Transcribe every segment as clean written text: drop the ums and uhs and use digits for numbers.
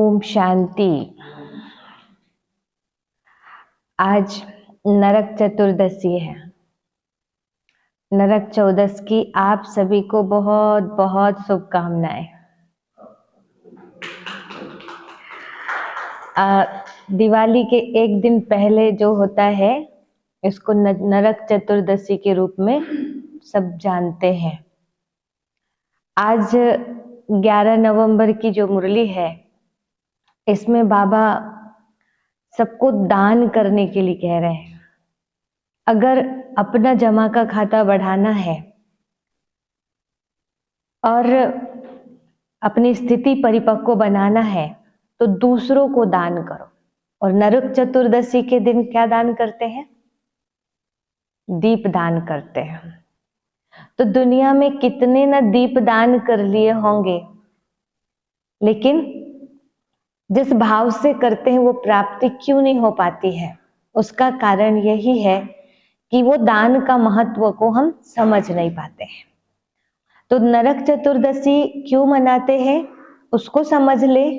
ओम शांति। आज नरक चतुर्दशी है। नरक चौदस की आप सभी को बहुत बहुत शुभकामनाएं। दिवाली के एक दिन पहले जो होता है इसको नरक चतुर्दशी के रूप में सब जानते हैं। आज 11 नवंबर की जो मुरली है इसमें बाबा सबको दान करने के लिए कह रहे हैं। अगर अपना जमा का खाता बढ़ाना है और अपनी स्थिति परिपक्व बनाना है तो दूसरों को दान करो। और नरक चतुर्दशी के दिन क्या दान करते हैं? दीप दान करते हैं। तो दुनिया में कितने न दीप दान कर लिए होंगे, लेकिन जिस भाव से करते हैं वो प्राप्ति क्यों नहीं हो पाती है? उसका कारण यही है कि वो दान का महत्व को हम समझ नहीं पाते हैं। तो नरक चतुर्दशी क्यों मनाते हैं उसको समझ ले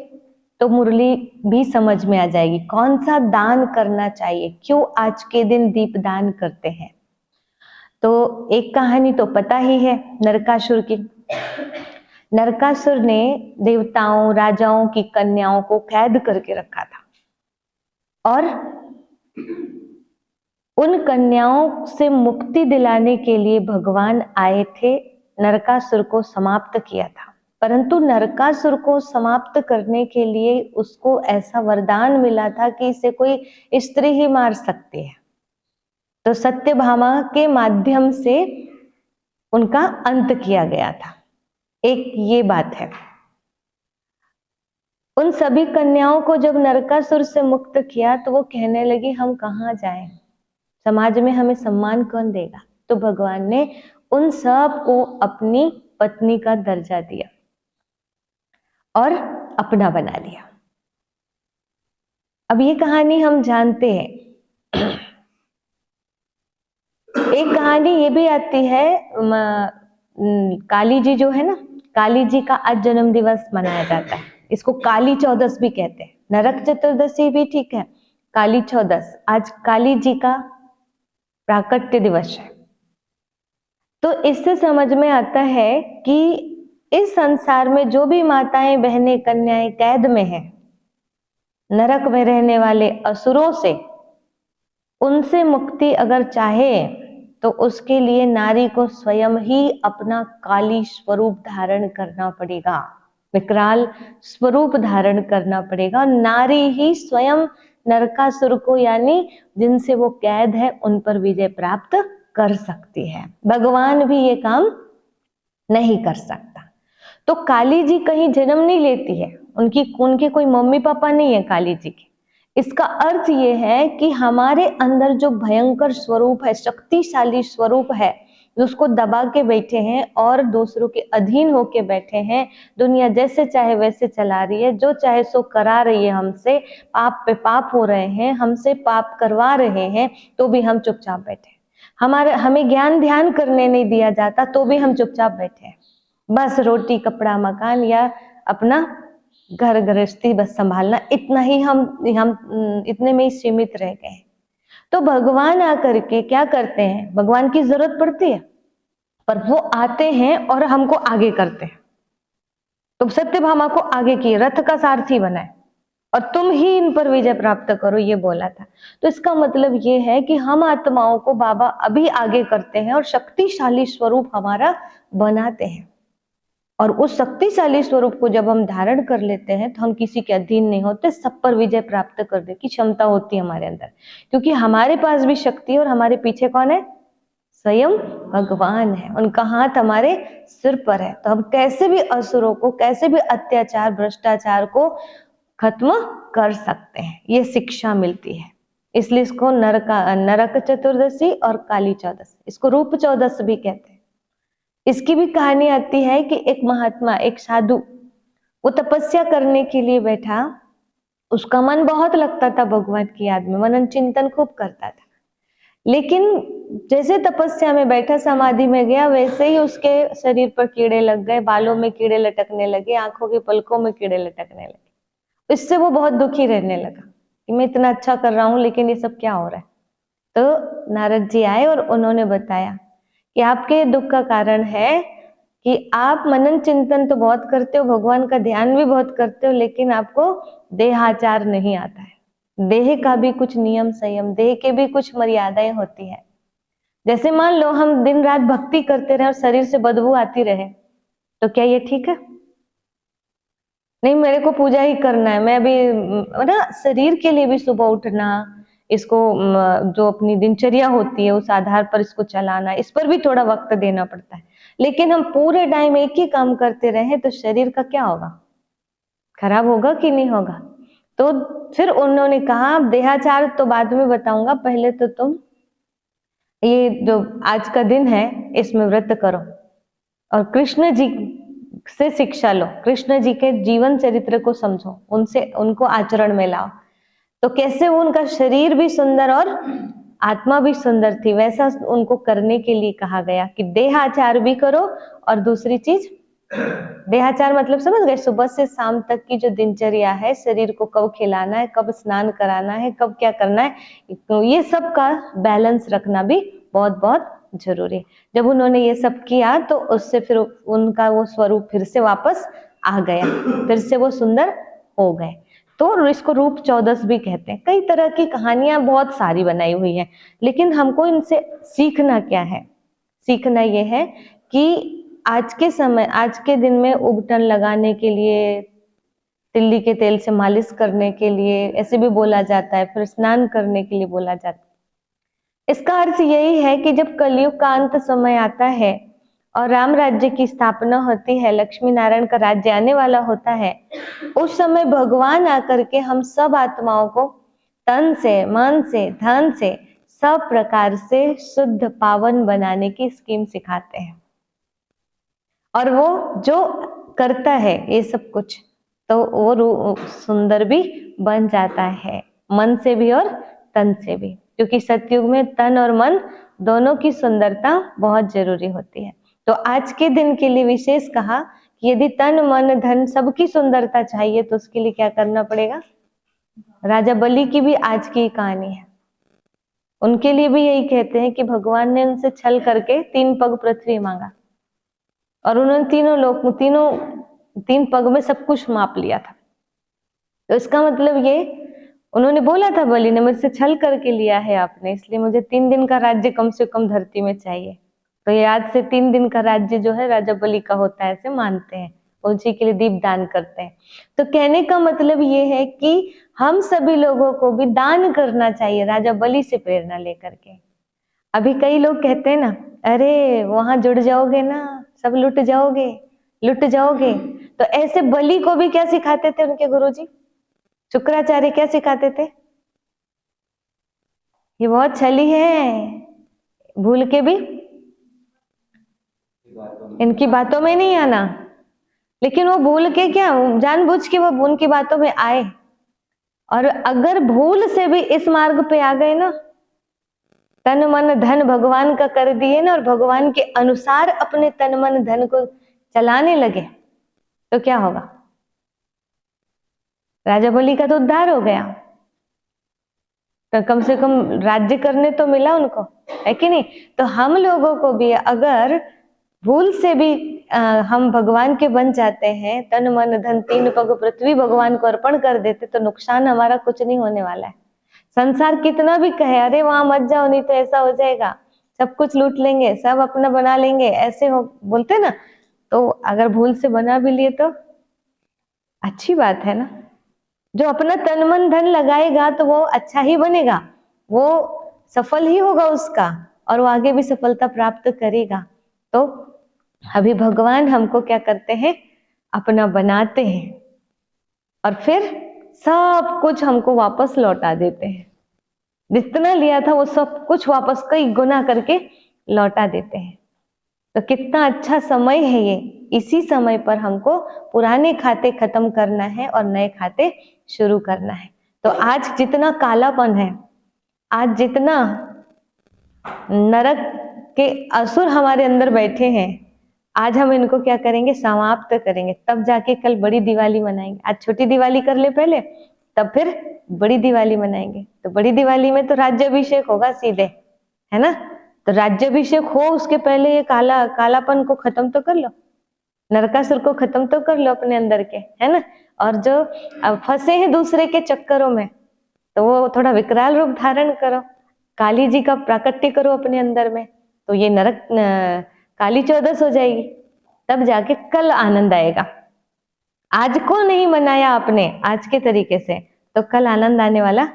तो मुरली भी समझ में आ जाएगी। कौन सा दान करना चाहिए, क्यों आज के दिन दीप दान करते हैं। तो एक कहानी तो पता ही है नरकासुर की। नरकासुर ने देवताओं राजाओं की कन्याओं को कैद करके रखा था और उन कन्याओं से मुक्ति दिलाने के लिए भगवान आए थे, नरकासुर को समाप्त किया था। परंतु नरकासुर को समाप्त करने के लिए उसको ऐसा वरदान मिला था कि इसे कोई स्त्री ही मार सकती है। तो सत्यभामा के माध्यम से उनका अंत किया गया था। एक ये बात है। उन सभी कन्याओं को जब नरकासुर से मुक्त किया तो वो कहने लगी हम कहाँ जाएं, समाज में हमें सम्मान कौन देगा। तो भगवान ने उन सब को अपनी पत्नी का दर्जा दिया और अपना बना लिया। अब ये कहानी हम जानते हैं। एक कहानी ये भी आती है, काली जी जो है ना, काली जी का आज जन्म दिवस मनाया जाता है। इसको काली चौदस भी कहते हैं। नरक चतुर्दशी भी ठीक है, काली चौदस आज काली जी का प्राकट्य दिवस है। तो इससे समझ में आता है कि इस संसार में जो भी माताएं बहनें कन्याएं कैद में हैं, नरक में रहने वाले असुरों से, उनसे मुक्ति अगर चाहे तो उसके लिए नारी को स्वयं ही अपना काली स्वरूप धारण करना पड़ेगा, विकराल स्वरूप धारण करना पड़ेगा। नारी ही स्वयं नरकासुर को यानी जिनसे वो कैद है उन पर विजय प्राप्त कर सकती है। भगवान भी ये काम नहीं कर सकता। तो काली जी कहीं जन्म नहीं लेती है, उनके कोई मम्मी पापा नहीं है काली जी के। इसका अर्थ ये है कि हमारे अंदर जो भयंकर स्वरूप है, शक्तिशाली स्वरूप है, उसको दबा के बैठे हैं और दूसरों के अधीन होके बैठे हैं। दुनिया जैसे चाहे वैसे चला रही है, जो चाहे सो करा रही है हमसे, पाप पे पाप हो रहे हैं, हमसे पाप करवा रहे हैं, तो भी हम चुपचाप बैठे। हमें ज्ञान ध्यान करने नहीं दिया जाता तो भी हम चुपचाप बैठे। बस रोटी कपड़ा मकान या अपना घर गृहस्थी बस संभालना, इतना ही हम इतने में ही सीमित रह गए। तो भगवान आकर के क्या करते हैं, भगवान की जरूरत पड़ती है पर वो आते हैं और हमको आगे करते हैं। तो सत्यभामा को आगे किए, रथ का सारथी बनाए और तुम ही इन पर विजय प्राप्त करो, ये बोला था। तो इसका मतलब ये है कि हम आत्माओं को बाबा अभी आगे करते हैं और शक्तिशाली स्वरूप हमारा बनाते हैं। और उस शक्तिशाली स्वरूप को जब हम धारण कर लेते हैं तो हम किसी के अधीन नहीं होते, सब पर विजय प्राप्त करने की क्षमता होती है हमारे अंदर, क्योंकि हमारे पास भी शक्ति है और हमारे पीछे कौन है? स्वयं भगवान है। उनका हाथ हमारे सिर पर है। तो हम कैसे भी असुरों को, कैसे भी अत्याचार भ्रष्टाचार को खत्म कर सकते हैं, ये शिक्षा मिलती है। इसलिए इसको नरक चतुर्दशी और काली चौदस, इसको रूप चौदस भी कहते हैं। इसकी भी कहानी आती है कि एक महात्मा, एक साधु, वो तपस्या करने के लिए बैठा। उसका मन बहुत लगता था भगवान की याद में, मनन चिंतन खूब करता था। लेकिन जैसे तपस्या में बैठा, समाधि में गया, वैसे ही उसके शरीर पर कीड़े लग गए, बालों में कीड़े लटकने लगे, आंखों के पलकों में कीड़े लटकने लगे इससे वो बहुत दुखी रहने लगा कि मैं इतना अच्छा कर रहा हूं लेकिन ये सब क्या हो रहा है। तो नारद जी आए और उन्होंने बताया कि आपके दुख का कारण है कि आप मनन चिंतन तो बहुत करते हो, भगवान का ध्यान भी बहुत करते हो, लेकिन आपको देहाचार नहीं आता है। देह का भी कुछ नियम संयम, देह के भी कुछ मर्यादाएं होती है। जैसे मान लो हम दिन रात भक्ति करते रहे और शरीर से बदबू आती रहे, तो क्या ये ठीक है? नहीं, मेरे को पूजा ही करना है, मैं अभी ना शरीर के लिए भी सुबह उठना, इसको जो अपनी दिनचर्या होती है उस आधार पर इसको चलाना, इस पर भी थोड़ा वक्त देना पड़ता है। लेकिन हम पूरे टाइम एक ही काम करते रहे तो शरीर का क्या होगा? खराब होगा कि नहीं होगा? तो फिर उन्होंने कहा देहाचार तो बाद में बताऊंगा, पहले तो तुम ये जो आज का दिन है इसमें व्रत करो और कृष्ण जी से शिक्षा लो, कृष्ण जी के जीवन चरित्र को समझो, उनसे उनको आचरण में लाओ। तो कैसे उनका शरीर भी सुंदर और आत्मा भी सुंदर थी, वैसा उनको करने के लिए कहा गया कि देहाचार भी करो। और दूसरी चीज, देहाचार मतलब समझ गए, सुबह से शाम तक की जो दिनचर्या है, शरीर को कब खिलाना है, कब स्नान कराना है, कब क्या करना है, तो ये सब का बैलेंस रखना भी बहुत बहुत जरूरी है। जब उन्होंने ये सब किया तो उससे फिर उनका वो स्वरूप फिर से वापस आ गया, फिर से वो सुंदर हो गए। तो इसको रूप 14 भी कहते हैं। कई तरह की कहानियां बहुत सारी बनाई हुई है, लेकिन हमको इनसे सीखना क्या है? सीखना ये है कि आज के समय, आज के दिन में उबटन लगाने के लिए, तिल्ली के तेल से मालिश करने के लिए ऐसे भी बोला जाता है, फिर स्नान करने के लिए बोला जाता है। इसका अर्थ यही है कि जब कलयुग का अंत समय आता है और राम राज्य की स्थापना होती है, लक्ष्मी नारायण का राज्य आने वाला होता है, उस समय भगवान आकर के हम सब आत्माओं को तन से, मन से, धन से सब प्रकार से शुद्ध पावन बनाने की स्कीम सिखाते हैं। और वो जो करता है ये सब कुछ, तो वो सुंदर भी बन जाता है, मन से भी और तन से भी, क्योंकि सतयुग में तन और मन दोनों की सुंदरता बहुत जरूरी होती है। तो आज के दिन के लिए विशेष कहा कि यदि तन मन धन सबकी सुंदरता चाहिए तो उसके लिए क्या करना पड़ेगा? राजा बलि की भी आज की कहानी है। उनके लिए भी यही कहते हैं कि भगवान ने उनसे छल करके 3 पग पृथ्वी मांगा और उन्होंने तीन पग में सब कुछ माप लिया था। तो इसका मतलब ये, उन्होंने बोला था बलि ने, मुझसे छल करके लिया है आपने, इसलिए मुझे 3 दिन का राज्य कम से कम धरती में चाहिए। तो ये आज से 3 दिन का राज्य जो है राजा बलि का होता है, ऐसे मानते हैं, उसी के लिए दीप दान करते हैं। तो कहने का मतलब ये है कि हम सभी लोगों को भी दान करना चाहिए, राजा बलि से प्रेरणा लेकर के। अभी कई लोग कहते हैं ना, अरे वहां जुड़ जाओगे ना, सब लुट जाओगे, लुट जाओगे। तो ऐसे बलि को भी क्या सिखाते थे उनके गुरुजी? शुक्राचार्य क्या सिखाते थे? ये बहुत छली है, भूल के भी इनकी बातों में नहीं आना। लेकिन वो भूल के क्या, जानबूझ के वो उनकी बातों में आए, और अगर भूल से भी इस मार्ग पे आ गए ना, तन मन धन भगवान का कर दिए ना, और भगवान के अनुसार अपने तन मन धन को चलाने लगे, तो क्या होगा? राजा बलि का तो उद्धार हो गया, तो कम से कम राज्य करने तो मिला उनको, है कि नहीं? तो हम लोगों को भी अगर भूल से भी हम भगवान के बन जाते हैं, तन मन धन 3 पग पृथ्वी भगवान को अर्पण कर देते, तो नुकसान हमारा कुछ नहीं होने वाला है। संसार कितना भी कहे अरे वहां मत जाओ नहीं तो ऐसा हो जाएगा, सब कुछ लूट लेंगे, सब अपना बना लेंगे, ऐसे हो बोलते ना, तो अगर भूल से बना भी लिए तो अच्छी बात है ना। जो अपना तन मन धन लगाएगा तो वो अच्छा ही बनेगा, वो सफल ही होगा उसका, और वो आगे भी सफलता प्राप्त करेगा। तो अभी भगवान हमको क्या करते हैं? अपना बनाते हैं और फिर सब कुछ हमको वापस लौटा देते हैं। जितना लिया था वो सब कुछ वापस कई गुना करके लौटा देते हैं। तो कितना अच्छा समय है ये। इसी समय पर हमको पुराने खाते खत्म करना है और नए खाते शुरू करना है। तो आज जितना कालापन है, आज जितना नरक के असुर हमारे अंदर बैठे हैं, आज हम इनको क्या करेंगे, समाप्त करेंगे, तब जाके कल बड़ी दिवाली मनाएंगे। आज छोटी दिवाली कर ले पहले, तब फिर बड़ी दिवाली मनाएंगे। तो बड़ी दिवाली में तो राज्याभिषेक होगा सीधे, है ना। तो राज्याभिषेक हो उसके पहले ये कालापन को खत्म तो कर लो, नरकासुर को खत्म तो कर लो अपने अंदर के, है ना। और जो अब फंसे हैं दूसरे के चक्करों में, तो वो थोड़ा विकराल रूप धारण करो, काली जी का प्राकट्य करो अपने अंदर में, तो ये काली चौदस हो जाएगी। तब जाके कल आनंद आएगा। आज को नहीं मनाया आपने आज के तरीके से, तो कल आनंद आने वाला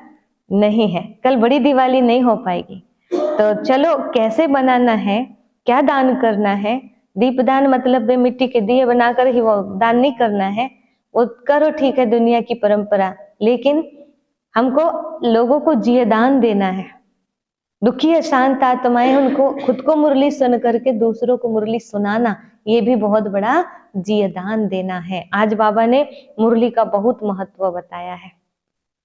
नहीं है, कल बड़ी दिवाली नहीं हो पाएगी। तो चलो कैसे बनाना है, क्या दान करना है। दीपदान मतलब वे मिट्टी के दिए बनाकर ही वो दान नहीं करना है, वो करो ठीक है, दुनिया की परंपरा, लेकिन हमको लोगों को जिये दान देना है। दुखी अशांत आत्माएं, उनको खुद को मुरली सुन करके दूसरों को मुरली सुनाना, ये भी बहुत बड़ा जिये दान देना है। आज बाबा ने मुरली का बहुत महत्व बताया है,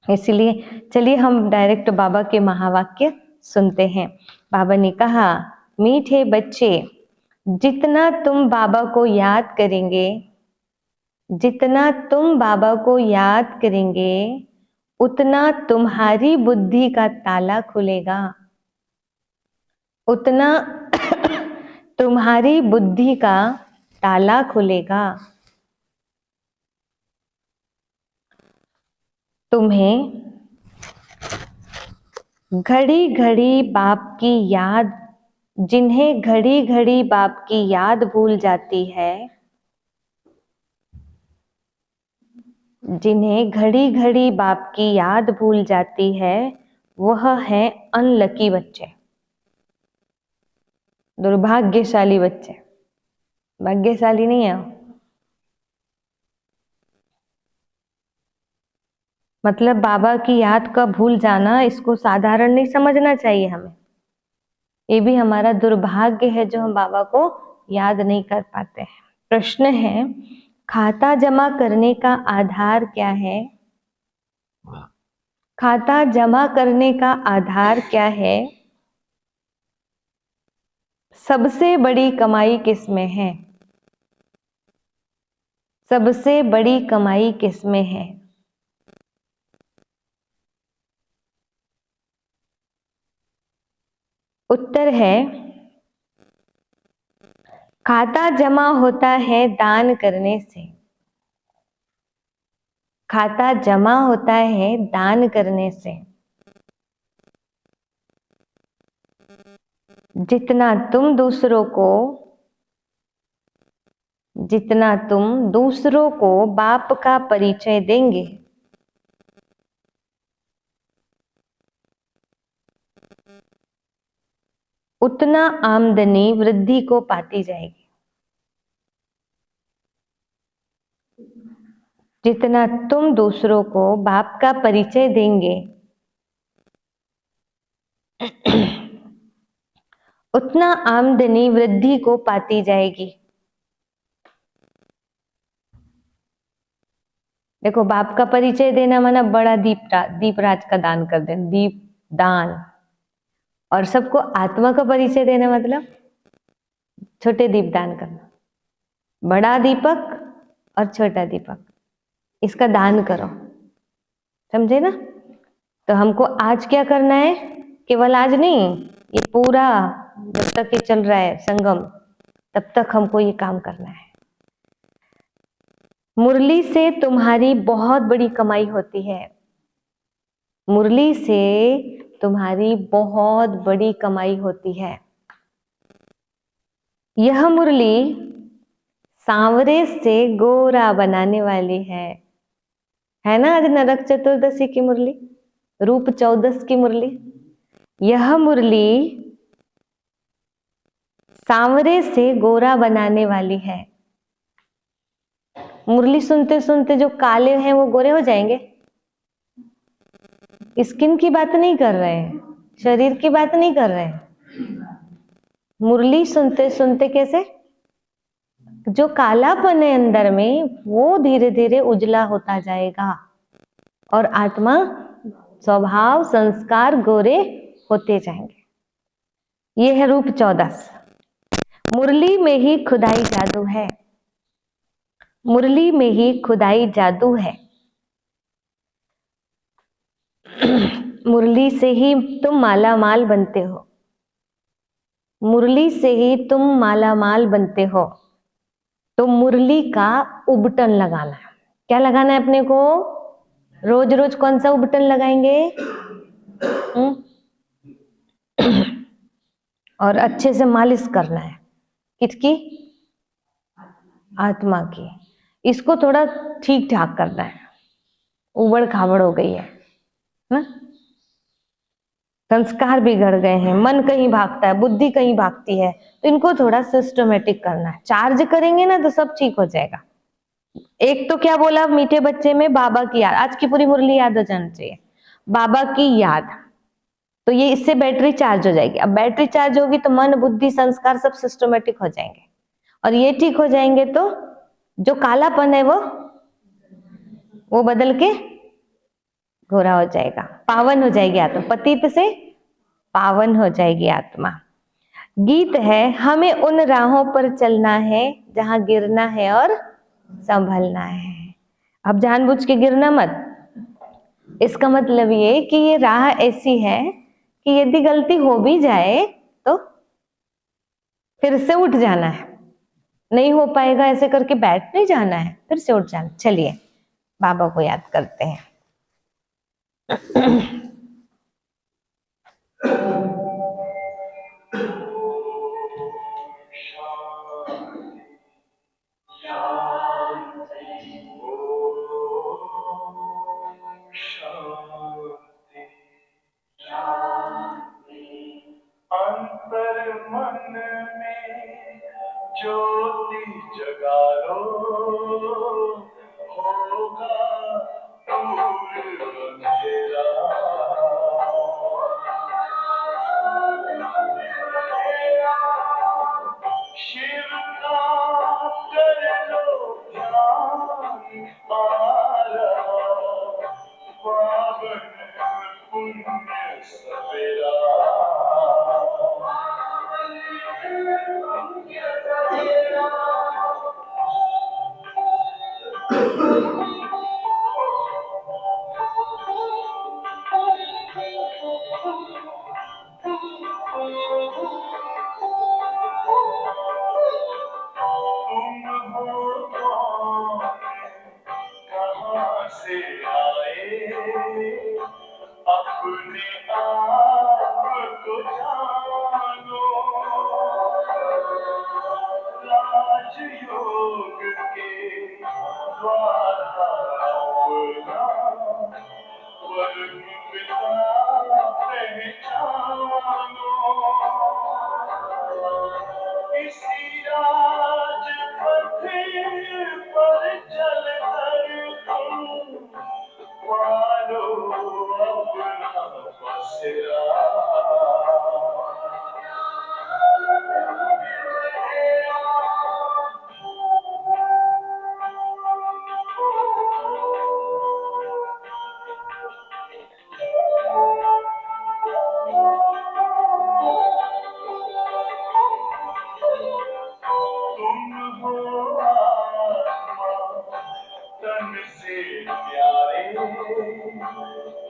इसलिए चलिए हम डायरेक्ट बाबा के महावाक्य सुनते हैं। बाबा ने कहा, मीठे बच्चे, जितना तुम बाबा को याद करेंगे, जितना तुम बाबा को याद करेंगे, उतना तुम्हारी बुद्धि का ताला खुलेगा, उतना तुम्हारी बुद्धि का ताला खुलेगा। तुम्हें घड़ी घड़ी बाप की याद, जिन्हें घड़ी घड़ी बाप की याद भूल जाती है, जिन्हें घड़ी घड़ी बाप की याद भूल जाती है, वह है अनलकी बच्चे, दुर्भाग्यशाली बच्चे, भाग्यशाली नहीं है। मतलब बाबा की याद का भूल जाना, इसको साधारण नहीं समझना चाहिए हमें, ये भी हमारा दुर्भाग्य है जो हम बाबा को याद नहीं कर पाते हैं। प्रश्न है, खाता जमा करने का आधार क्या है? खाता जमा करने का आधार क्या है? सबसे बड़ी कमाई किसमें है? सबसे बड़ी कमाई किसमें है? उत्तर है, खाता जमा होता है दान करने से। खाता जमा होता है दान करने से। जितना तुम दूसरों को बाप का परिचय देंगे, उतना आमदनी वृद्धि को पाती जाएगी। जितना तुम दूसरों को बाप का परिचय देंगे, उतना आमदनी वृद्धि को पाती जाएगी। देखो, बाप का परिचय देना माना बड़ा दीपराज का दान कर देना, दीप दान। और सबको आत्मा का परिचय देना मतलब छोटे दीप दान करना। बड़ा दीपक और छोटा दीपक, इसका दान करो, समझे ना। तो हमको आज क्या करना है, केवल आज नहीं, ये पूरा जब तक ये चल रहा है संगम, तब तक हमको ये काम करना है। मुरली से तुम्हारी बहुत बड़ी कमाई होती है। मुरली से तुम्हारी बहुत बड़ी कमाई होती है। यह मुरली सांवरे से गोरा बनाने वाली है ना। आज नरक चतुर्दशी की मुरली, रूप चौदस की मुरली। यह मुरली सांवरे से गोरा बनाने वाली है। मुरली सुनते सुनते जो काले हैं वो गोरे हो जाएंगे। स्किन की बात नहीं कर रहे हैं, शरीर की बात नहीं कर रहे हैं। मुरली सुनते सुनते कैसे, जो कालापन है अंदर में वो धीरे धीरे उजला होता जाएगा और आत्मा स्वभाव संस्कार गोरे होते जाएंगे। ये है रूप चौदस। मुरली में ही खुदाई जादू है, मुरली में ही खुदाई जादू है। मुरली से ही तुम माला माल बनते हो, मुरली से ही तुम माला माल बनते हो। तो मुरली का उबटन लगाना है। क्या लगाना है अपने को? रोज रोज कौन सा उबटन लगाएंगे? और अच्छे से मालिश करना है। किसकी? आत्मा की। इसको थोड़ा ठीक ठाक करना है, उबड़ खाबड़ हो गई है ना, संस्कार बिगड़ गए हैं, मन कहीं भागता है, बुद्धि कहीं भागती है, तो इनको थोड़ा सिस्टमेटिक करना है। चार्ज करेंगे ना तो सब ठीक हो जाएगा। एक तो क्या बोला मीठे बच्चे में? बाबा की याद। आज की पूरी मुरली याद हो जानी चाहिए, बाबा की याद। तो ये इससे बैटरी चार्ज हो जाएगी। अब बैटरी चार्ज होगी तो मन बुद्धि संस्कार सब सिस्टमेटिक हो जाएंगे, और ये ठीक हो जाएंगे तो जो कालापन है वो बदल के गोरा हो जाएगा, पावन हो जाएगी आत्मा, पतित से पावन हो जाएगी आत्मा। गीत है, हमें उन राहों पर चलना है जहां गिरना है और संभलना है। अब जानबूझ के गिरना मत। इसका मतलब ये कि ये राह ऐसी है कि यदि गलती हो भी जाए तो फिर से उठ जाना है। नहीं हो पाएगा ऐसे करके बैठ नहीं जाना है, फिर से उठ जाना। चलिए बाबा को याद करते हैं। अंतर मन में ज्योति जगा लो, होगा दूर अंधेरा। शिव का कर लो ध्यान, आ रहा पावन पुण्य सवेरा। तुम हो कौन, कहाँ से आए, अपने आप को जानो। राजयोग के द्वारा अपना वर्ग पिता पहचानो। इसी राजपथ पर चलकर तुम पालो अपना बसेरा। तुम हो आत्मा तन से प्यारे,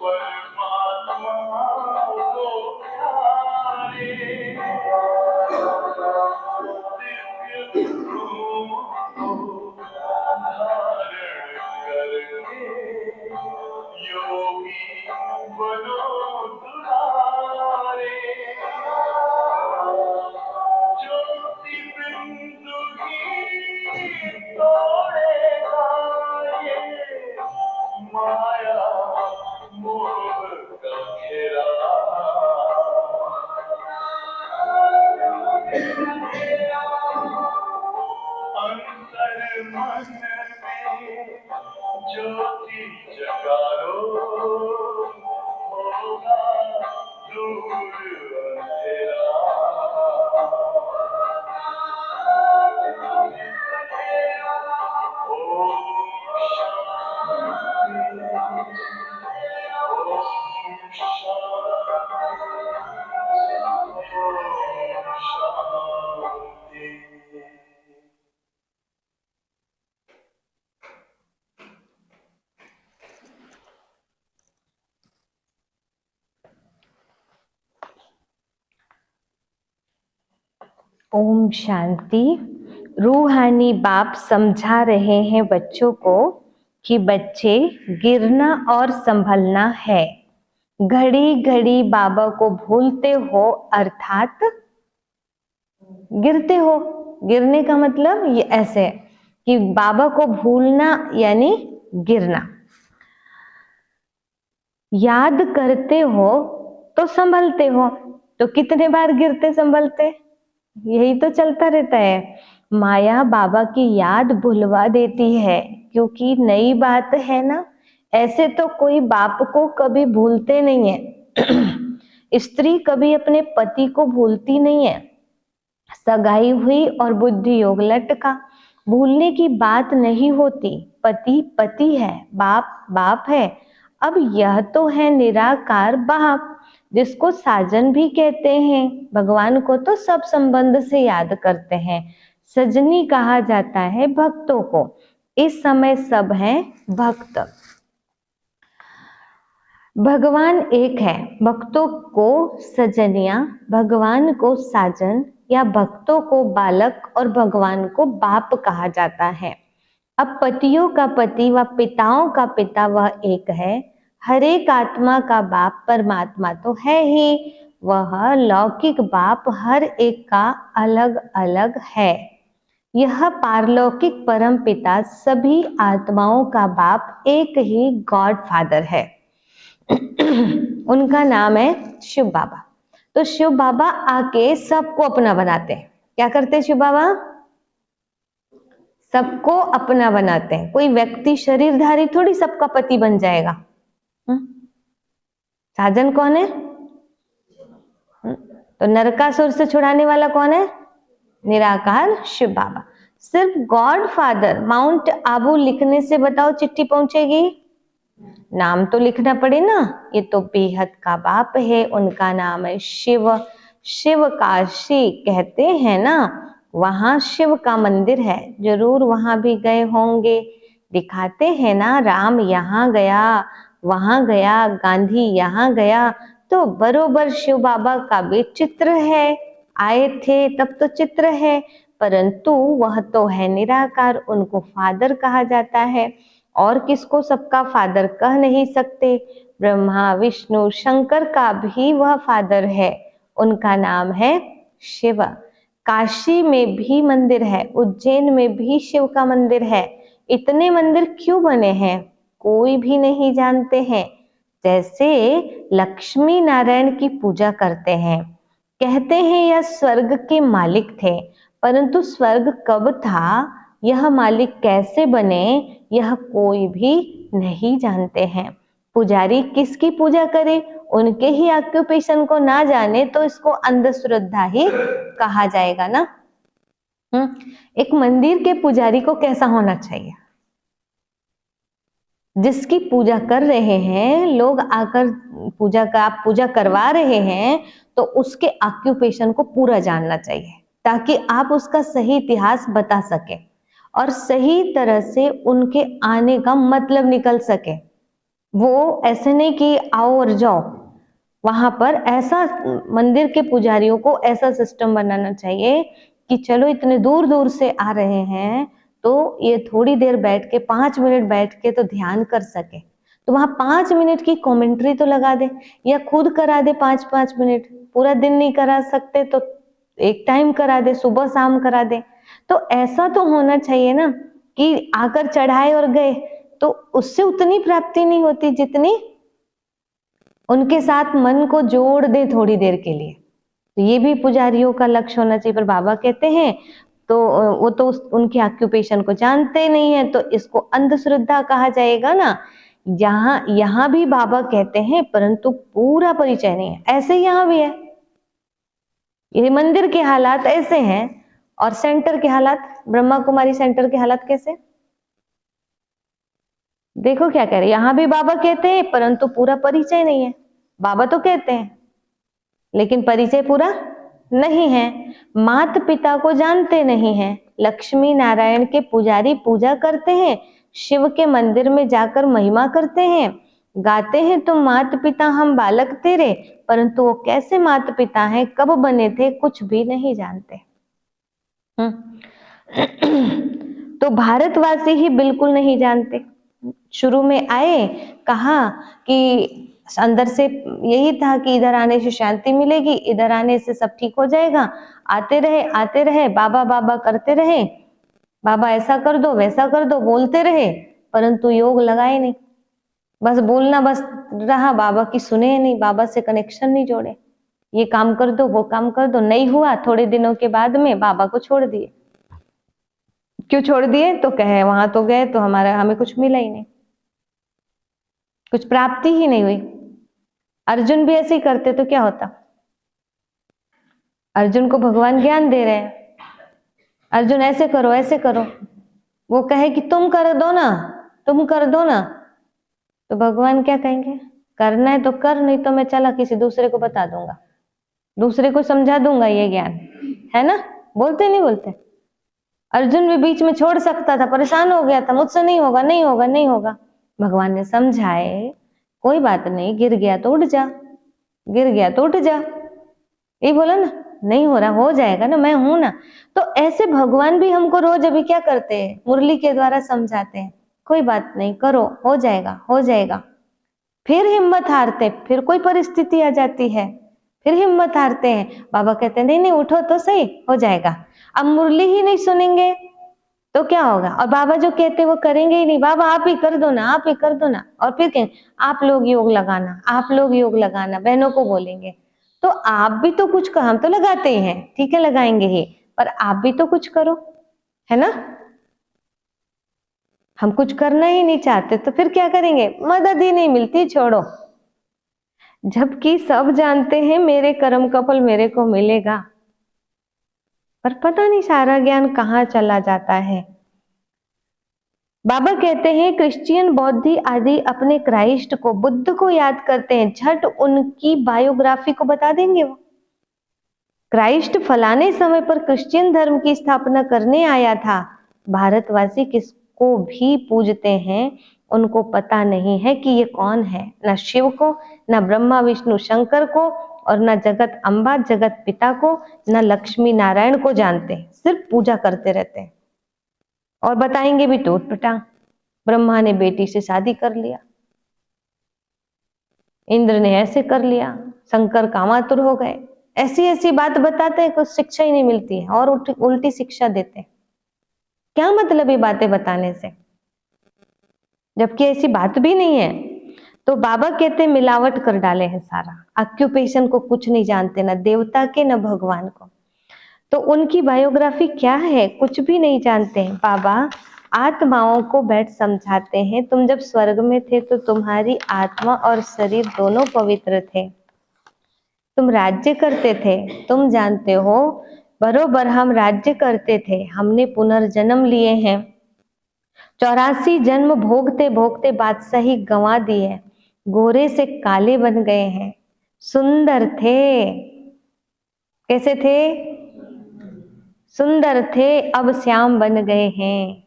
परमात्मा को प्यारे। दिव्य रूप को धारण करके योगी बनो दुलारे। ज्योति बिंदु ही तोड़ेगा ये माया मोह का घेरा। अंतर मन में ज्योति जगा लो, होगा दूर अंधेरा। ओम शांति। रूहानी बाप समझा रहे हैं बच्चों को कि बच्चे गिरना और संभलना है। घड़ी घड़ी बाबा को भूलते हो अर्थात गिरते हो। गिरने का मतलब ये ऐसे है कि बाबा को भूलना यानी गिरना। याद करते हो तो संभलते हो। तो कितने बार गिरते संभलते, यही तो चलता रहता है। माया बाबा की याद भुलवा देती है क्योंकि नई बात है ना। ऐसे तो कोई बाप को कभी भूलते नहीं है। स्त्री कभी अपने पति को भूलती नहीं है। सगाई हुई और बुद्धि योग लटका, भूलने की बात नहीं होती। पति पति है, बाप बाप है। अब यह तो है निराकार बाप जिसको साजन भी कहते हैं। भगवान को तो सब संबंध से याद करते हैं। सजनी कहा जाता है भक्तों को। इस समय सब हैं भक्त। भगवान एक है, भक्तों को सजनिया, भगवान को साजन या भक्तों को बालक और भगवान को बाप कहा जाता है। अब पतियों का पति व पिताओं का पिता वह एक है। हर एक आत्मा का बाप परमात्मा तो है ही, वह लौकिक बाप हर एक का अलग अलग है। यह पारलौकिक परम पिता सभी आत्माओं का बाप एक ही गॉड फादर है। उनका नाम है शिव बाबा। तो शिव बाबा आके सबको अपना बनाते हैं। क्या करते हैं शिव बाबा? सबको अपना बनाते हैं। कोई व्यक्ति शरीरधारी थोड़ी सबका पति बन जाएगा। साजन कौन है? तो नरकासुर से छुड़ाने वाला कौन है? निराकार शिव बाबा। सिर्फ गॉड फादर माउंट आबू लिखने से बताओ चिट्ठी पहुंचेगी? नाम तो लिखना पड़े ना। ये तो बेहद का बाप है, उनका नाम है शिव। शिव काशी कहते हैं ना, वहां शिव का मंदिर है। जरूर वहां भी गए होंगे। दिखाते हैं ना, राम यहाँ गया, वहां गया, गांधी यहाँ गया। तो बरोबर शिव बाबा का भी चित्र है। आए थे तब तो चित्र है, परंतु वह तो है निराकार, उनको फादर कहा जाता है। और किसको सबका फादर कह नहीं सकते। ब्रह्मा विष्णु शंकर का भी वह फादर है, उनका नाम है शिव। काशी में भी मंदिर है, उज्जैन में भी शिव का मंदिर है। इतने मंदिर क्यों बने हैं कोई भी नहीं जानते हैं। जैसे लक्ष्मी नारायण की पूजा करते हैं, कहते हैं यह स्वर्ग के मालिक थे, परंतु स्वर्ग कब था, यह मालिक कैसे बने, यह कोई भी नहीं जानते हैं। पुजारी किसकी पूजा करे, उनके ही ऑक्यूपेशन को ना जाने तो इसको अंधश्रद्धा ही कहा जाएगा ना। एक मंदिर के पुजारी को कैसा होना चाहिए? जिसकी पूजा कर रहे हैं लोग आकर, पूजा का आप पूजा करवा रहे हैं तो उसके ऑक्यूपेशन को पूरा जानना चाहिए, ताकि आप उसका सही इतिहास बता सके और सही तरह से उनके आने का मतलब निकल सके। वो ऐसे नहीं कि आओ और जाओ। वहां पर ऐसा मंदिर के पुजारियों को ऐसा सिस्टम बनाना चाहिए कि चलो इतने दूर दूर से आ रहे हैं तो ये थोड़ी देर बैठ के 5 मिनट बैठ के तो ध्यान कर सके। तो वहां 5 मिनट की कमेंट्री तो लगा दे या खुद करा दे 5-5 मिनट। पूरा दिन नहीं करा सकते तो एक टाइम करा दे, सुबह शाम करा दे। तो ऐसा तो होना चाहिए ना कि आकर चढ़ाए और गए, तो उससे उतनी प्राप्ति नहीं होती जितनी उनके साथ मन को जोड़ दे थोड़ी देर के लिए। तो ये भी पुजारियों का लक्ष्य होना चाहिए। पर बाबा कहते हैं तो वो तो उनके ऑक्यूपेशन को जानते नहीं है, तो इसको अंधश्रद्धा कहा जाएगा ना। यहाँ भी बाबा कहते हैं परंतु पूरा परिचय नहीं है। ऐसे यहाँ भी है। ये मंदिर के हालात ऐसे हैं और सेंटर के हालात, ब्रह्मा कुमारी सेंटर के हालात कैसे? देखो क्या कह रहे, यहाँ भी बाबा कहते हैं परंतु पूरा परिचय नहीं है। बाबा तो कहते हैं लेकिन परिचय पूरा नहीं है। माता पिता को जानते नहीं हैं। लक्ष्मी नारायण के पुजारी पूजा करते हैं, शिव के मंदिर में जाकर महिमा करते हैं, गाते हैं तो माता पिता हम बालक तेरे, परंतु वो कैसे माता पिता हैं, कब बने थे, कुछ भी नहीं जानते। तो भारतवासी ही बिल्कुल नहीं जानते। शुरू में आए, कहा कि अंदर से यही था कि इधर आने से शांति मिलेगी, इधर आने से सब ठीक हो जाएगा। आते रहे, बाबा बाबा करते रहे, बाबा ऐसा कर दो वैसा कर दो बोलते रहे, परंतु योग लगाए नहीं। बस बोलना बस रहा, बाबा की सुने नहीं, बाबा से कनेक्शन नहीं जोड़े। ये काम कर दो वो काम कर दो, नहीं हुआ। थोड़े दिनों के बाद में बाबा को छोड़ दिए। क्यों छोड़ दिए? तो कहे वहां तो गए तो हमें कुछ मिला ही नहीं, कुछ प्राप्ति ही नहीं हुई। अर्जुन भी ऐसे ही करते तो क्या होता? अर्जुन को भगवान ज्ञान दे रहे हैं, अर्जुन ऐसे करो ऐसे करो, वो कहे कि तुम कर दो ना, तुम कर दो ना, तो भगवान क्या कहेंगे? करना है तो कर, नहीं तो मैं चला किसी दूसरे को बता दूंगा, दूसरे को समझा दूंगा ये ज्ञान, है ना? बोलते नहीं बोलते? अर्जुन भी बीच में छोड़ सकता था, परेशान हो गया था, मुझसे नहीं होगा नहीं होगा नहीं होगा। भगवान ने समझाए, कोई बात नहीं, गिर गया तो उठ जा, गिर गया तो उठ जा, ये बोला ना, नहीं हो रहा हो जाएगा ना, मैं हूं ना। तो ऐसे भगवान भी हमको रोज अभी क्या करते हैं? मुरली के द्वारा समझाते हैं, कोई बात नहीं, करो, हो जाएगा हो जाएगा। फिर हिम्मत हारते, फिर कोई परिस्थिति आ जाती है, फिर हिम्मत हारते हैं। बाबा कहते हैं नहीं नहीं उठो तो सही, हो जाएगा। अब मुरली ही नहीं सुनेंगे तो क्या होगा? और बाबा जो कहते हैं वो करेंगे ही नहीं। बाबा आप ही कर दो ना, आप ही कर दो ना, और फिर कहें आप लोग योग लगाना, आप लोग योग लगाना, बहनों को बोलेंगे। तो आप भी तो कुछ करो, हम तो लगाते ही हैं, ठीक है लगाएंगे ही, पर आप भी तो कुछ करो, है ना? हम कुछ करना ही नहीं चाहते तो फिर क्या करेंगे? मदद ही नहीं मिलती, छोड़ो। जबकि सब जानते हैं मेरे कर्म का फल मेरे को मिलेगा, पर पता नहीं सारा ज्ञान कहाँ चला जाता है। बाबा कहते हैं क्रिश्चियन बौद्धी आदि अपने क्राइस्ट को, बुद्ध को याद करते हैं, झट उनकी बायोग्राफी को बता देंगे। वो क्राइस्ट फलाने समय पर क्रिश्चियन धर्म की स्थापना करने आया था। भारतवासी किसको भी पूजते हैं, उनको पता नहीं है कि ये कौन है, न शिव को, न ब्रह्मा विष्णु शंकर को, और न जगत अम्बा जगत पिता को, न लक्ष्मी नारायण को जानते हैं, सिर्फ पूजा करते रहते हैं। और बताएंगे भी टूट पटांग, ब्रह्मा ने बेटी से शादी कर लिया, इंद्र ने ऐसे कर लिया, शंकर कामातुर हो गए, ऐसी ऐसी बात बताते हैं, कुछ शिक्षा ही नहीं मिलती है और उल्टी शिक्षा देते हैं। क्या मतलब ये बातें बताने से, जबकि ऐसी बात भी नहीं है। तो बाबा कहते हैं मिलावट कर डाले हैं सारा, ऑक्यूपेशन को कुछ नहीं जानते, ना देवता के न भगवान को। तो उनकी बायोग्राफी क्या है, कुछ भी नहीं जानते हैं। बाबा आत्माओं को बैठ समझाते हैं, तुम जब स्वर्ग में थे तो तुम्हारी आत्मा और शरीर दोनों पवित्र थे, तुम राज्य करते थे, तुम जानते हो बरोबर हम राज्य करते थे, हमने पुनर्जन्म लिए हैं, 84 जन्म भोगते भोगते बादशाही गंवा दी है, गोरे से काले बन गए हैं, सुंदर थे, कैसे थे? सुंदर थे, अब श्याम बन गए हैं।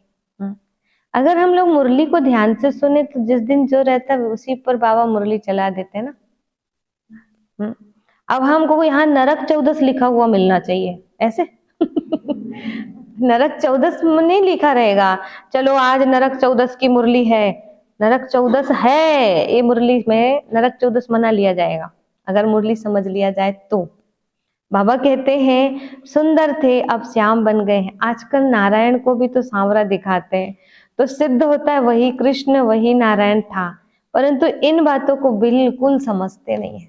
अगर हम लोग मुरली को ध्यान से सुने तो जिस दिन जो रहता है उसी पर बाबा मुरली चला देते हैं ना। अब हमको यहाँ नरक 14 लिखा हुआ मिलना चाहिए, ऐसे नरक 14 में नहीं लिखा रहेगा, चलो आज नरक 14 की मुरली है, नरक 14 है ये मुरली में, नरक 14 मना लिया जाएगा अगर मुरली समझ लिया जाए तो। बाबा कहते हैं सुंदर थे अब श्याम बन गए हैं। आजकल नारायण को भी तो सांवरा दिखाते हैं, तो सिद्ध होता है वही कृष्ण वही नारायण था, परंतु इन बातों को बिल्कुल समझते नहीं है।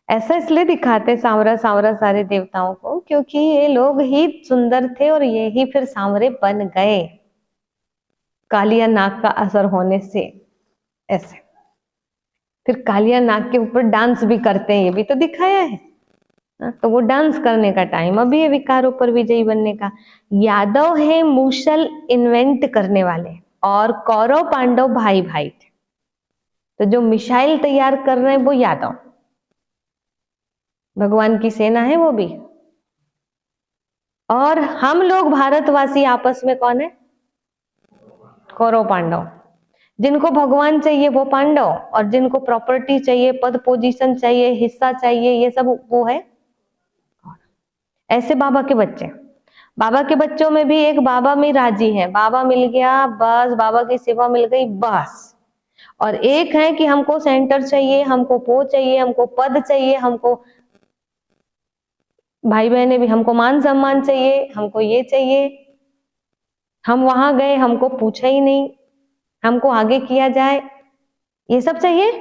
ऐसा इसलिए दिखाते सांवरा सांवरा सारे देवताओं को क्योंकि ये लोग ही सुंदर थे और ये ही फिर सांवरे बन गए, कालिया नाग का असर होने से। ऐसे फिर कालिया नाग के ऊपर डांस भी करते हैं, ये भी तो दिखाया है। तो वो डांस करने का टाइम अभी है विकारों पर विजयी बनने का। यादव है मूसल इन्वेंट करने वाले, और कौरव पांडव भाई भाई थे। तो जो मिसाइल तैयार कर रहे हैं वो यादव, भगवान की सेना है वो भी। और हम लोग भारतवासी आपस में कौन है? कौरव पांडव। जिनको भगवान चाहिए वो पांडव, और जिनको प्रॉपर्टी चाहिए, पद पोजीशन चाहिए, हिस्सा चाहिए, ये सब वो है। ऐसे बाबा के बच्चे, बाबा के बच्चों में भी एक बाबा में राजी है, बाबा मिल गया बस, बाबा की सेवा मिल गई बस। और एक है कि हमको सेंटर चाहिए, हमको वो चाहिए, हमको पद चाहिए, हमको भाई बहने भी हमको मान सम्मान चाहिए, हमको ये चाहिए, हम वहां गए हमको पूछा ही नहीं, हमको आगे किया जाए, ये सब चाहिए।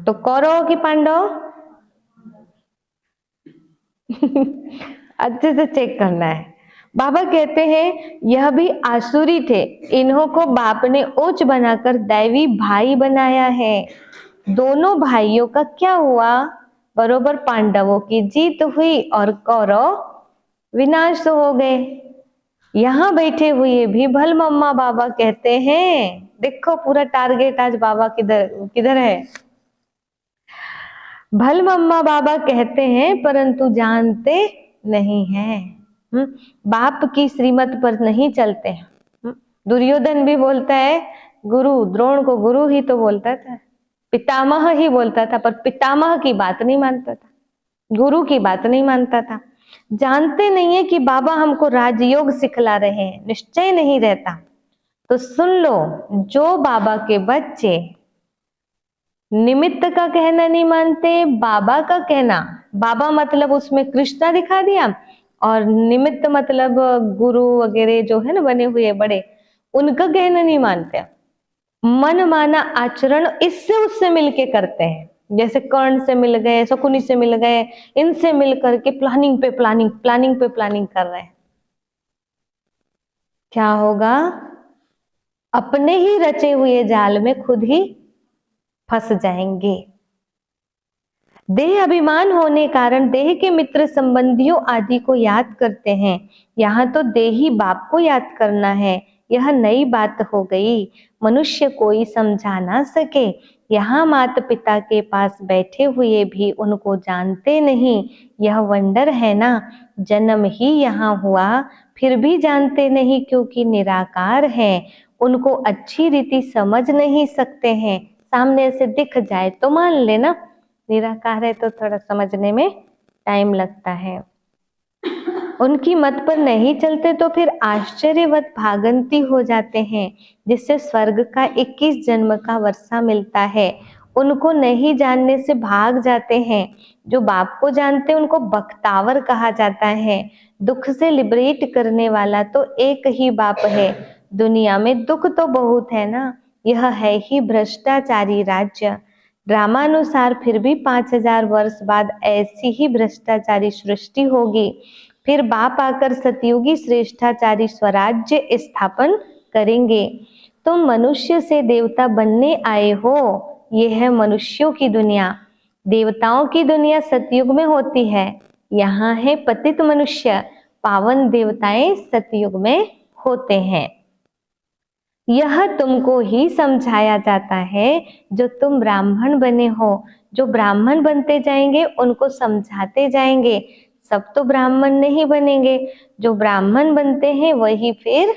तो कौरव कि पांडव? अच्छे से चेक करना है। बाबा कहते हैं यह भी आसुरी थे, इन्हों को बाप ने उच्च बनाकर दैवी भाई बनाया है। दोनों भाइयों का क्या हुआ? बरोबर पांडवों की जीत हुई और कौरव विनाश हो गए। यहाँ बैठे हुए भी भल मम्मा बाबा कहते हैं, देखो पूरा टारगेट आज बाबा किधर किधर है। भल मम्मा बाबा कहते हैं परंतु जानते नहीं हैं। बाप की श्रीमत पर नहीं चलते हैं। दुर्योधन भी बोलता है गुरु, द्रोण को गुरु ही तो बोलता था, पितामह ही बोलता था, पर पितामह की बात नहीं मानता था, गुरु की बात नहीं मानता था। जानते नहीं है कि बाबा हमको राजयोग सिखला रहे हैं, निश्चय नहीं रहता। तो सुन लो, जो बाबा के बच्चे निमित्त का कहना नहीं मानते, बाबा का कहना, बाबा मतलब उसमें कृष्णा दिखा दिया, और निमित्त मतलब गुरु वगैरह जो है ना बने हुए बड़े, उनका कहना नहीं मानते, मन माना आचरण इससे उससे मिलके करते हैं। जैसे कर्ण से मिल गए, शकुनी से मिल गए, इनसे मिल करके प्लानिंग पे प्लानिंग, प्लानिंग पे प्लानिंग कर रहे हैं। क्या होगा? अपने ही रचे हुए जाल में खुद ही फंस जाएंगे। देह अभिमान होने कारण देह के मित्र संबंधियों आदि को याद करते हैं। यहाँ तो देही बाप को याद करना है, यह नई बात हो गई। मनुष्य कोई समझा ना सके। यहाँ माता पिता के पास बैठे हुए भी उनको जानते नहीं, यह वंडर है ना। जन्म ही यहाँ हुआ फिर भी जानते नहीं, क्योंकि निराकार है, उनको अच्छी रीति समझ नहीं सकते हैं। सामने से दिख जाए तो मान लेना, निराकार है तो थोड़ा समझने में टाइम लगता है। उनकी मत पर नहीं चलते तो फिर आश्चर्यवत भागंती हो जाते हैं, जिससे स्वर्ग का 21 जन्म का वर्षा मिलता है। उनको नहीं जानने से भाग जाते हैं। जो बाप को जानते हैं उनको बख्तावर कहा जाता है। दुख से लिबरेट करने वाला तो एक ही बाप है। दुनिया में दुख तो बहुत है ना, यह है ही भ्रष्टाचारी राज्य। ड्रामानुसार फिर भी 5000 वर्ष बाद ऐसी ही भ्रष्टाचारी सृष्टि होगी। फिर बाप आकर सतयुगी श्रेष्ठाचारी स्वराज्य स्थापन करेंगे। तुम मनुष्य से देवता बनने आए हो, यह है मनुष्यों की दुनिया। देवताओं की दुनिया सतयुग में होती है। यहाँ है पतित मनुष्य, पावन देवताएं सतयुग में होते हैं। यह तुमको ही समझाया जाता है जो तुम ब्राह्मण बने हो। जो ब्राह्मण बनते जाएंगे उनको समझाते जाएंगे। सब तो ब्राह्मण नहीं बनेंगे, जो ब्राह्मण बनते हैं वही फिर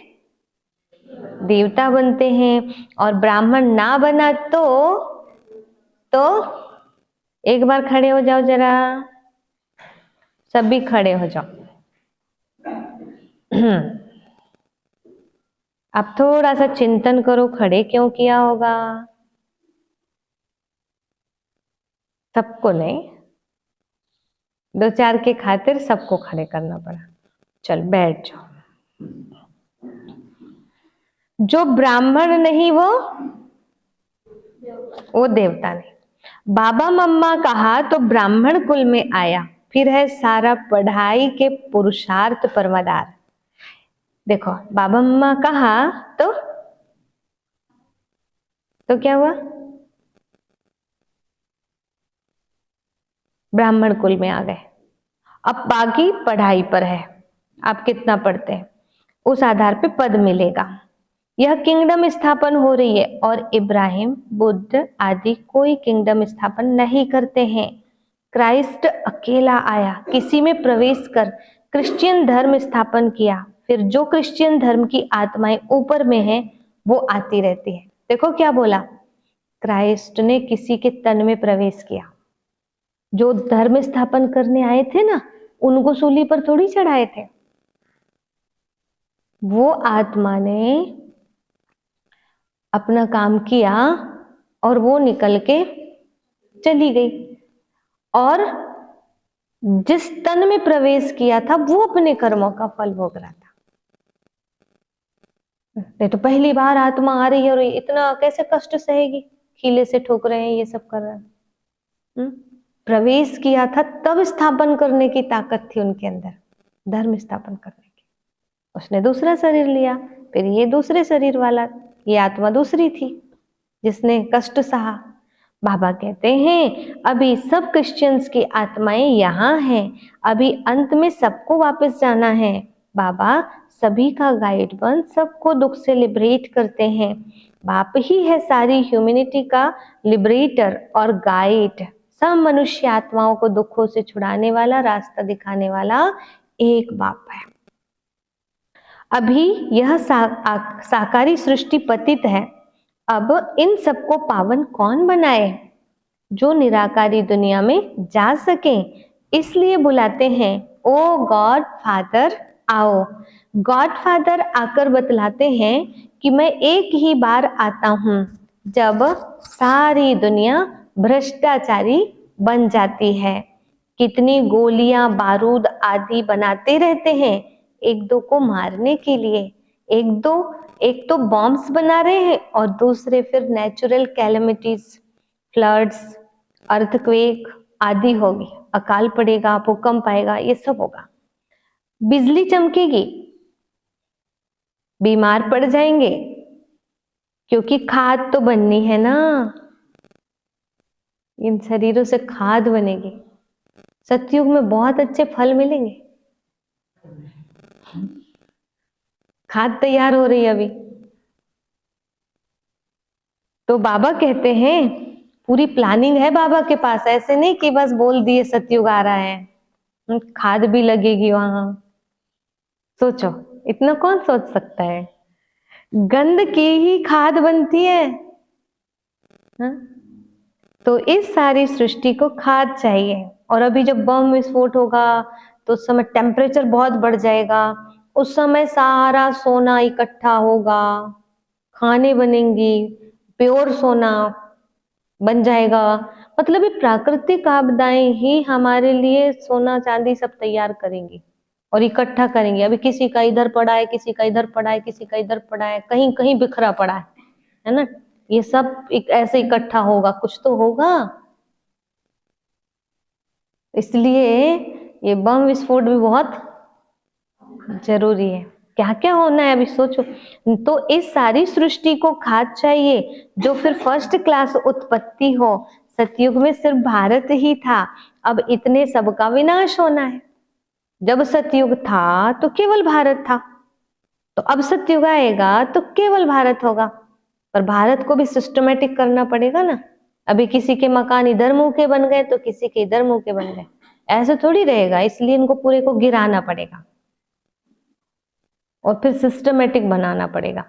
देवता बनते हैं। और ब्राह्मण ना बना तो एक बार खड़े हो जाओ, जरा सभी खड़े हो जाओ। अब थोड़ा सा चिंतन करो, खड़े क्यों किया होगा? सबको नहीं, 2-4 के खातिर सबको खड़े करना पड़ा। चल बैठ जाओ। जो ब्राह्मण नहीं वो देवता नहीं। बाबा मम्मा कहा तो ब्राह्मण कुल में आया, फिर है सारा पढ़ाई के पुरुषार्थ पर मदार। देखो बाबा मम्मा कहा तो क्या हुआ? ब्राह्मण कुल में आ गए। अब बाकी पढ़ाई पर है, आप कितना पढ़ते हैं उस आधार पे पद मिलेगा। यह किंगडम स्थापन हो रही है और इब्राहिम, बुद्ध आदि कोई किंगडम स्थापन नहीं करते हैं। क्राइस्ट अकेला आया, किसी में प्रवेश कर क्रिश्चियन धर्म स्थापन किया। फिर जो क्रिश्चियन धर्म की आत्माएं ऊपर में हैं वो आती रहती है। देखो क्या बोला, क्राइस्ट ने किसी के तन में प्रवेश किया। जो धर्म स्थापन करने आए थे ना, उनको सूली पर थोड़ी चढ़ाए थे। वो आत्मा ने अपना काम किया और वो निकल के चली गई, और जिस तन में प्रवेश किया था वो अपने कर्मों का फल भोग रहा था। नहीं तो पहली बार आत्मा आ रही है और इतना कैसे कष्ट सहेगी, खीले से ठोक रहे हैं, ये सब कर रहे हैं। प्रवेश किया था तब स्थापन करने की ताकत थी उनके अंदर, धर्म स्थापन करने की। उसने दूसरा शरीर लिया, फिर ये दूसरे शरीर वाला, ये आत्मा दूसरी थी जिसने कष्ट सहा। बाबा कहते हैं अभी सब क्रिश्चियंस की आत्माएं यहाँ हैं, अभी अंत में सबको वापस जाना है। बाबा सभी का गाइड बन सबको दुख से लिबरेट करते हैं। बाप ही है सारी ह्यूमैनिटी का लिबरेटर और गाइड। सब मनुष्य आत्माओं को दुखों से छुड़ाने वाला, रास्ता दिखाने वाला एक बाप है। अभी यह साकारी सृष्टि पतित है, अब इन सबको पावन कौन बनाए, जो निराकारी दुनिया में जा सके। इसलिए बुलाते हैं ओ गॉड फादर आओ। गॉड फादर आकर बतलाते हैं कि मैं एक ही बार आता हूँ जब सारी दुनिया भ्रष्टाचारी बन जाती है। कितनी गोलियां बारूद आदि बनाते रहते हैं एक दो को मारने के लिए। एक तो बॉम्ब्स बना रहे हैं और दूसरे फिर नेचुरल कैलेमिटीज, फ्लड्स, अर्थक्वेक आदि होगी, अकाल पड़ेगा, भूकंप आएगा, ये सब होगा। बिजली चमकेगी, बीमार पड़ जाएंगे, क्योंकि खाद तो बननी है ना, इन शरीरों से खाद बनेगी। सतयुग में बहुत अच्छे फल मिलेंगे, खाद तैयार हो रही है अभी। तो बाबा कहते हैं पूरी प्लानिंग है बाबा के पास, ऐसे नहीं कि बस बोल दिए सतयुग आ रहा है, खाद भी लगेगी वहां। सोचो, इतना कौन सोच सकता है? गंध की ही खाद बनती है, हा? तो इस सारी सृष्टि को खाद चाहिए। और अभी जब बम विस्फोट होगा तो उस समय टेम्परेचर बहुत बढ़ जाएगा, उस समय सारा सोना इकट्ठा होगा, खाने बनेंगी, प्योर सोना बन जाएगा। मतलब ये प्राकृतिक आपदाएं ही हमारे लिए सोना चांदी सब तैयार करेंगी और इकट्ठा करेंगे। अभी किसी का इधर पड़ा है, किसी का इधर पड़ा है, किसी का इधर पड़ा है, कहीं कहीं बिखरा पड़ा है ना। ये सब ऐसे इकट्ठा होगा, कुछ तो होगा। इसलिए ये बम विस्फोट भी बहुत जरूरी है। क्या क्या होना है अभी सोचो। तो इस सारी सृष्टि को खाद चाहिए जो फिर फर्स्ट क्लास उत्पत्ति हो। सतयुग में सिर्फ भारत ही था, अब इतने सबका विनाश होना है। जब सतयुग था तो केवल भारत था, तो अब सतयुग आएगा तो केवल भारत होगा, पर भारत को भी सिस्टमेटिक करना पड़ेगा ना। अभी किसी के मकान इधर मुंह के बन गए तो किसी के इधर मुंह के बन गए, ऐसे थोड़ी रहेगा। इसलिए इनको पूरे को गिराना पड़ेगा और फिर सिस्टमेटिक बनाना पड़ेगा।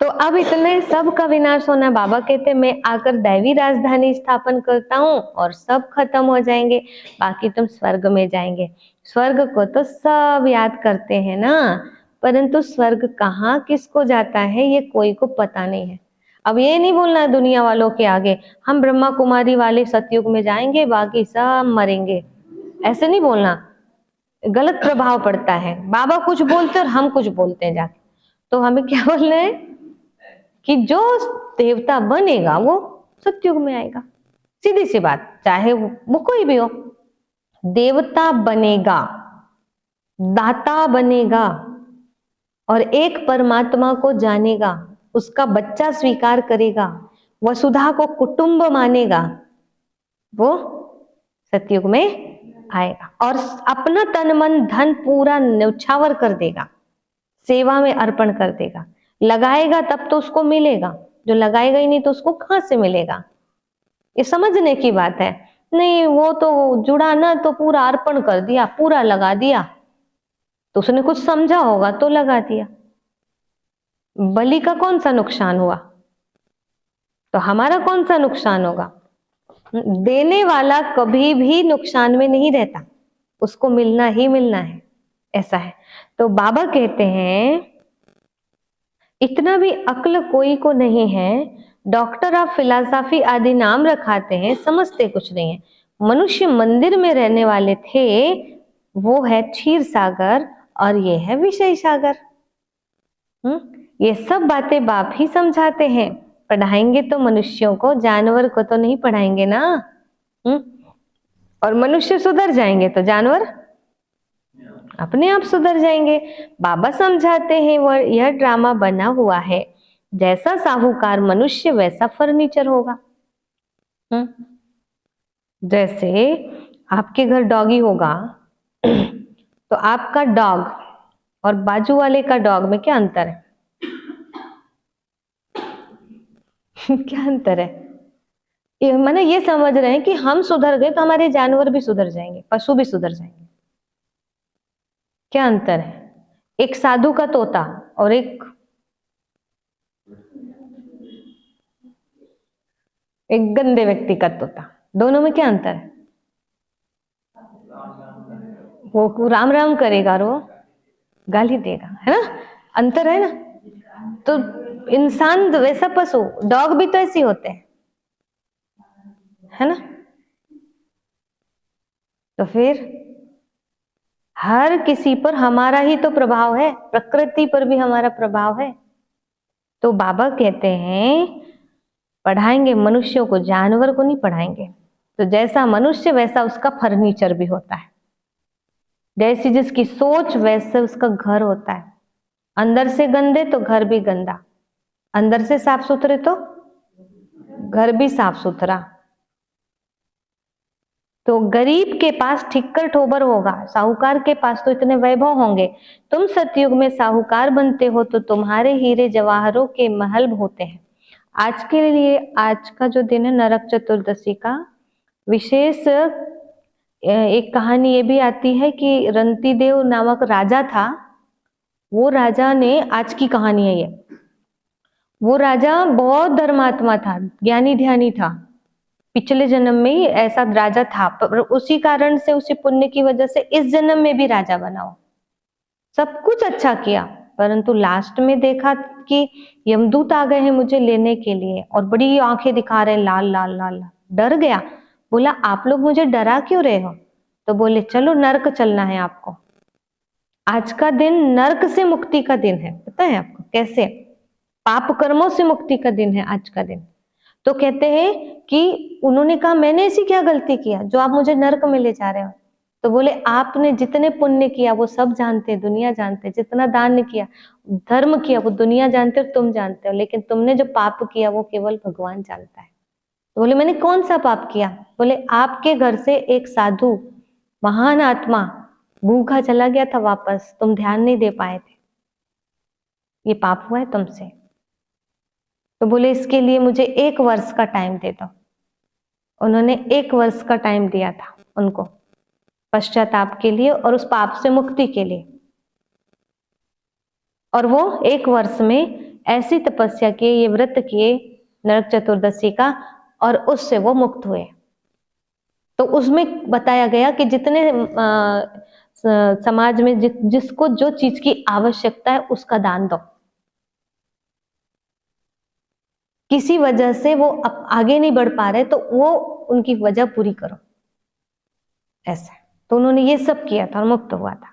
तो अब इतने सब का विनाश होना। बाबा कहते मैं आकर दैवी राजधानी स्थापन करता हूँ और सब खत्म हो जाएंगे, बाकी तुम स्वर्ग में जाएंगे। स्वर्ग को तो सब याद करते हैं ना, परंतु स्वर्ग कहाँ किसको जाता है ये कोई को पता नहीं है। अब ये नहीं बोलना दुनिया वालों के आगे हम ब्रह्मा कुमारी वाले सतयुग में जाएंगे बाकी सब मरेंगे, ऐसे नहीं बोलना, गलत प्रभाव पड़ता है। बाबा कुछ बोलते और हम कुछ बोलते हैं जाके। तो हमें क्या बोलना है कि जो देवता बनेगा वो सतयुग में आएगा, सीधी सी बात। चाहे वो कोई भी हो, देवता बनेगा, दाता बनेगा और एक परमात्मा को जानेगा, उसका बच्चा स्वीकार करेगा, वसुधा को कुटुंब मानेगा, वो सतयुग में आएगा और अपना तन मन धन पूरा न्यौछावर कर देगा, सेवा में अर्पण कर देगा। लगाएगा तब तो उसको मिलेगा, जो लगाएगा ही नहीं तो उसको कहां से मिलेगा। ये समझने की बात है। नहीं वो तो जुड़ा ना तो पूरा अर्पण कर दिया, पूरा लगा दिया, तो उसने कुछ समझा होगा तो लगा दिया। बलि का कौन सा नुकसान हुआ, तो हमारा कौन सा नुकसान होगा। देने वाला कभी भी नुकसान में नहीं रहता, उसको मिलना ही मिलना है, ऐसा है। तो बाबा कहते हैं इतना भी अक्ल कोई को नहीं है, डॉक्टर ऑफ फिलॉसफी आदि नाम रखाते हैं, समझते कुछ नहीं है। मनुष्य मंदिर में रहने वाले थे, वो है क्षीर सागर और ये है विषय सागर। ये सब बातें बाप ही समझाते हैं। पढ़ाएंगे तो मनुष्यों को, जानवर को तो नहीं पढ़ाएंगे ना। और मनुष्य सुधर जाएंगे तो जानवर अपने आप सुधर जाएंगे। बाबा समझाते हैं वो यह ड्रामा बना हुआ है, जैसा साहूकार मनुष्य वैसा फर्नीचर होगा। जैसे आपके घर डॉगी होगा तो आपका डॉग और बाजू वाले का डॉग में क्या अंतर है? क्या अंतर है? मैंने ये समझ रहे हैं कि हम सुधर गए तो हमारे जानवर भी सुधर जाएंगे, पशु भी सुधर जाएंगे। क्या अंतर है? एक साधु का तोता और एक गंदे व्यक्ति का तोता, दोनों में क्या अंतर है? वो राम राम करेगा और वो गाली देगा, है ना? अंतर है ना? तो इंसान वैसा पशु, डॉग भी तो ऐसे होते हैं, है ना? तो फिर हर किसी पर हमारा ही तो प्रभाव है, प्रकृति पर भी हमारा प्रभाव है। तो बाबा कहते हैं पढ़ाएंगे मनुष्यों को, जानवर को नहीं पढ़ाएंगे। तो जैसा मनुष्य वैसा उसका फर्नीचर भी होता है, जैसी जिसकी सोच वैसे उसका घर होता है। अंदर से गंदे तो घर भी गंदा, अंदर से साफ सुथरे तो घर भी साफ सुथरा। तो गरीब के पास ठिक्कर ठोबर होगा, साहूकार के पास तो इतने वैभव होंगे। तुम सतयुग में साहूकार बनते हो तो तुम्हारे हीरे जवाहरों के महल होते हैं। आज के लिए आज का जो दिन है नरक चतुर्दशी का विशेष एक कहानी ये भी आती है कि रंतिदेव नामक राजा था। वो राजा ने, आज की कहानी है ये, वो राजा बहुत धर्मात्मा था, ज्ञानी ध्यानी था। पिछले जन्म में ही ऐसा राजा था, पर उसी कारण से, उसी पुण्य की वजह से इस जन्म में भी राजा बना हो, सब कुछ अच्छा किया। परंतु लास्ट में देखा कि यमदूत आ गए हैं मुझे लेने के लिए और बड़ी आंखें दिखा रहे हैं, लाल लाल लाल। डर गया, बोला आप लोग मुझे डरा क्यों रहे हो? तो बोले चलो नर्क चलना है आपको। आज का दिन नर्क से मुक्ति का दिन है, पता है आपको कैसे? पाप कर्मों से मुक्ति का दिन है आज का दिन। तो कहते हैं कि उन्होंने कहा मैंने ऐसी क्या गलती किया जो आप मुझे नर्क में ले जा रहे हो? तो बोले आपने जितने पुण्य किया वो सब जानते हैं, दुनिया जानते हैं, जितना दान किया, धर्म किया वो दुनिया जानते हो, तुम जानते हो, लेकिन तुमने जो पाप किया वो केवल भगवान जानता है। तो बोले मैंने कौन सा पाप किया? बोले आपके घर से एक साधु महान आत्मा भूखा चला गया था वापस, तुम ध्यान नहीं दे पाए थे, ये पाप हुआ है तुमसे। तो बोले इसके लिए मुझे 1 वर्ष का टाइम दे दो। उन्होंने 1 वर्ष का टाइम दिया था उनको पश्चाताप के लिए और उस पाप से मुक्ति के लिए। और वो 1 वर्ष में ऐसी तपस्या किए, ये व्रत किए नरक चतुर्दशी का, और उससे वो मुक्त हुए। तो उसमें बताया गया कि जितने समाज में जिसको जो चीज की आवश्यकता है उसका दान दो। किसी वजह से वो अब आगे नहीं बढ़ पा रहे तो वो उनकी वजह पूरी करो, ऐसा। तो उन्होंने ये सब किया था और मुक्त हुआ था।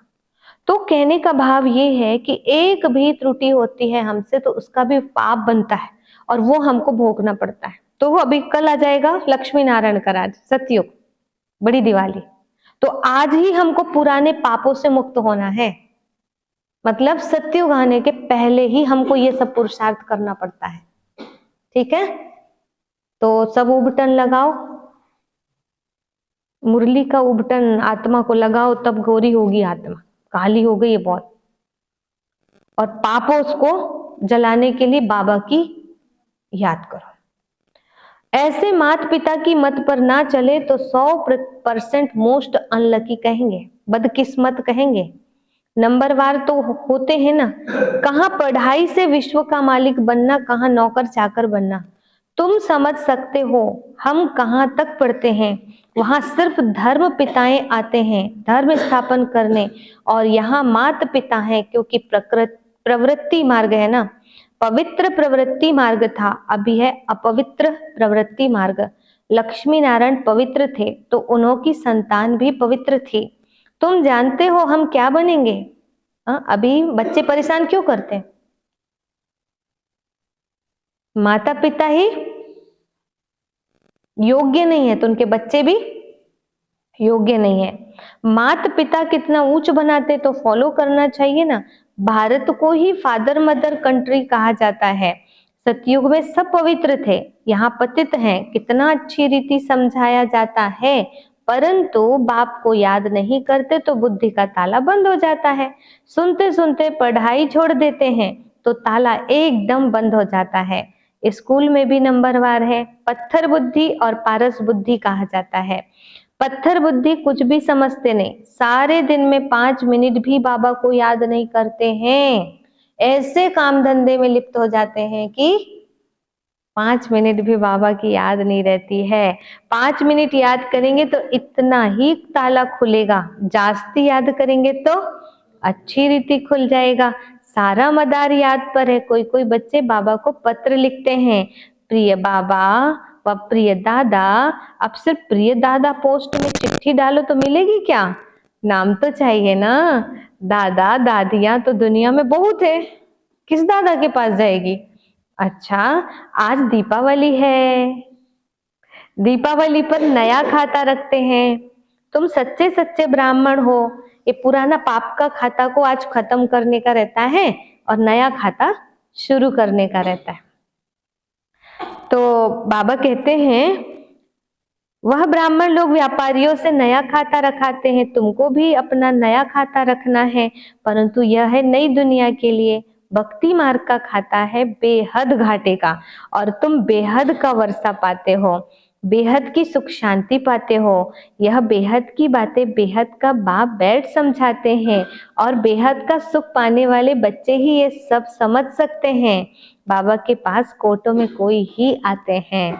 तो कहने का भाव ये है कि एक भी त्रुटि होती है हमसे तो उसका भी पाप बनता है और वो हमको भोगना पड़ता है। तो वो अभी कल आ जाएगा लक्ष्मी नारायण का राज, सतयुग, बड़ी दिवाली। तो आज ही हमको पुराने पापों से मुक्त होना है, मतलब सतयुग आने के पहले ही हमको ये सब पुरुषार्थ करना पड़ता है, ठीक है? तो सब उबटन लगाओ, मुरली का उबटन आत्मा को लगाओ, तब गोरी होगी आत्मा, काली हो गई है बहुत। और पापों को जलाने के लिए बाबा की याद करो। ऐसे माता पिता की मत पर ना चले तो 100% मोस्ट अनलकी कहेंगे, बदकिस्मत कहेंगे। नंबरवार तो होते हैं ना, कहाँ पढ़ाई से विश्व का मालिक बनना, कहाँ नौकर चाकर बनना। तुम समझ सकते हो हम कहाँ तक पढ़ते हैं। वहां सिर्फ धर्म पिताएं आते हैं धर्म स्थापन करने, और यहाँ मात पिता हैं, क्योंकि प्रवृत्ति मार्ग है ना। पवित्र प्रवृत्ति मार्ग था, अभी है अपवित्र प्रवृत्ति मार्ग। लक्ष्मी नारायण पवित्र थे तो उन्होंने संतान भी पवित्र थी। तुम जानते हो हम क्या बनेंगे? अभी बच्चे परेशान क्यों करते हैं? माता पिता ही योग्य नहीं है तो उनके बच्चे भी योग्य नहीं है। माता पिता कितना ऊंच बनाते तो फॉलो करना चाहिए ना। भारत को ही फादर मदर कंट्री कहा जाता है। सतयुग में सब पवित्र थे, यहाँ पतित हैं। कितना अच्छी रीति समझाया जाता है, परंतु बाप को याद नहीं करते तो बुद्धि का ताला बंद हो जाता है। सुनते सुनते पढ़ाई छोड़ देते हैं तो ताला एकदम बंद हो जाता है। स्कूल में भी नंबरवार है। पत्थर बुद्धि और पारस बुद्धि कहा जाता है। पत्थर बुद्धि कुछ भी समझते नहीं, सारे दिन में 5 मिनट भी बाबा को याद नहीं करते हैं। ऐसे काम धंधे में लिप्त हो जाते हैं कि 5 मिनट भी बाबा की याद नहीं रहती है। 5 मिनट याद करेंगे तो इतना ही ताला खुलेगा, जास्ती याद करेंगे तो अच्छी रीति खुल जाएगा। सारा मदार याद पर है। कोई कोई बच्चे बाबा को पत्र लिखते हैं, प्रिय बाबा व प्रिय दादा। अब सिर्फ प्रिय दादा पोस्ट में चिट्ठी डालो तो मिलेगी क्या? नाम तो चाहिए ना। दादा दादियां तो दुनिया में बहुत है, किस दादा के पास जाएगी? अच्छा, आज दीपावली है, दीपावली पर नया खाता रखते हैं। तुम सच्चे सच्चे ब्राह्मण हो। ये पुराना पाप का खाता को आज खत्म करने का रहता है और नया खाता शुरू करने का रहता है। तो बाबा कहते हैं वह ब्राह्मण लोग व्यापारियों से नया खाता रखाते हैं, तुमको भी अपना नया खाता रखना है, परंतु यह है नई दुनिया के लिए। भक्ति मार्ग का खाता है बेहद घाटे का, और तुम बेहद का वर्षा पाते हो, बेहद की सुख शांति पाते हो। यह बेहद की बातें बेहद का बाप बैठ समझाते हैं, और बेहद का सुख पाने वाले बच्चे ही ये सब समझ सकते हैं। बाबा के पास कोटों में कोई ही आते हैं।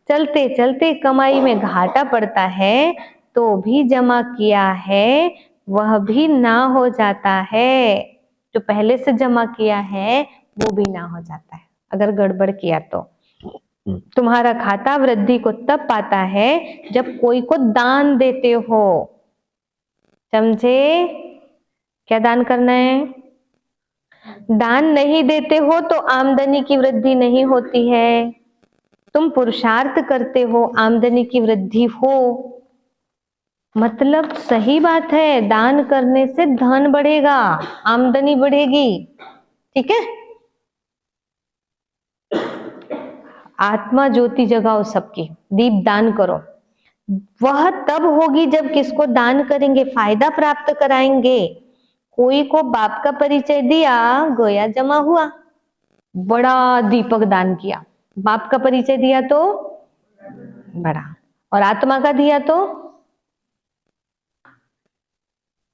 चलते चलते कमाई में घाटा पड़ता है तो भी जमा किया है वह भी ना हो जाता है। जो पहले से जमा किया है वो भी ना हो जाता है अगर गड़बड़ किया तो। तुम्हारा खाता वृद्धि को तब पाता है जब कोई को दान देते हो। समझे? क्या दान करना है? दान नहीं देते हो तो आमदनी की वृद्धि नहीं होती है। तुम पुरुषार्थ करते हो, आमदनी की वृद्धि हो। मतलब सही बात है, दान करने से धन बढ़ेगा, आमदनी बढ़ेगी। ठीक है? आत्मा ज्योति जगाओ सबकी, दीप दान करो। वह तब होगी जब किसको दान करेंगे, फायदा प्राप्त कराएंगे। कोई को बाप का परिचय दिया, गोया जमा हुआ, बड़ा दीपक दान किया। बाप का परिचय दिया तो बड़ा, और आत्मा का दिया तो,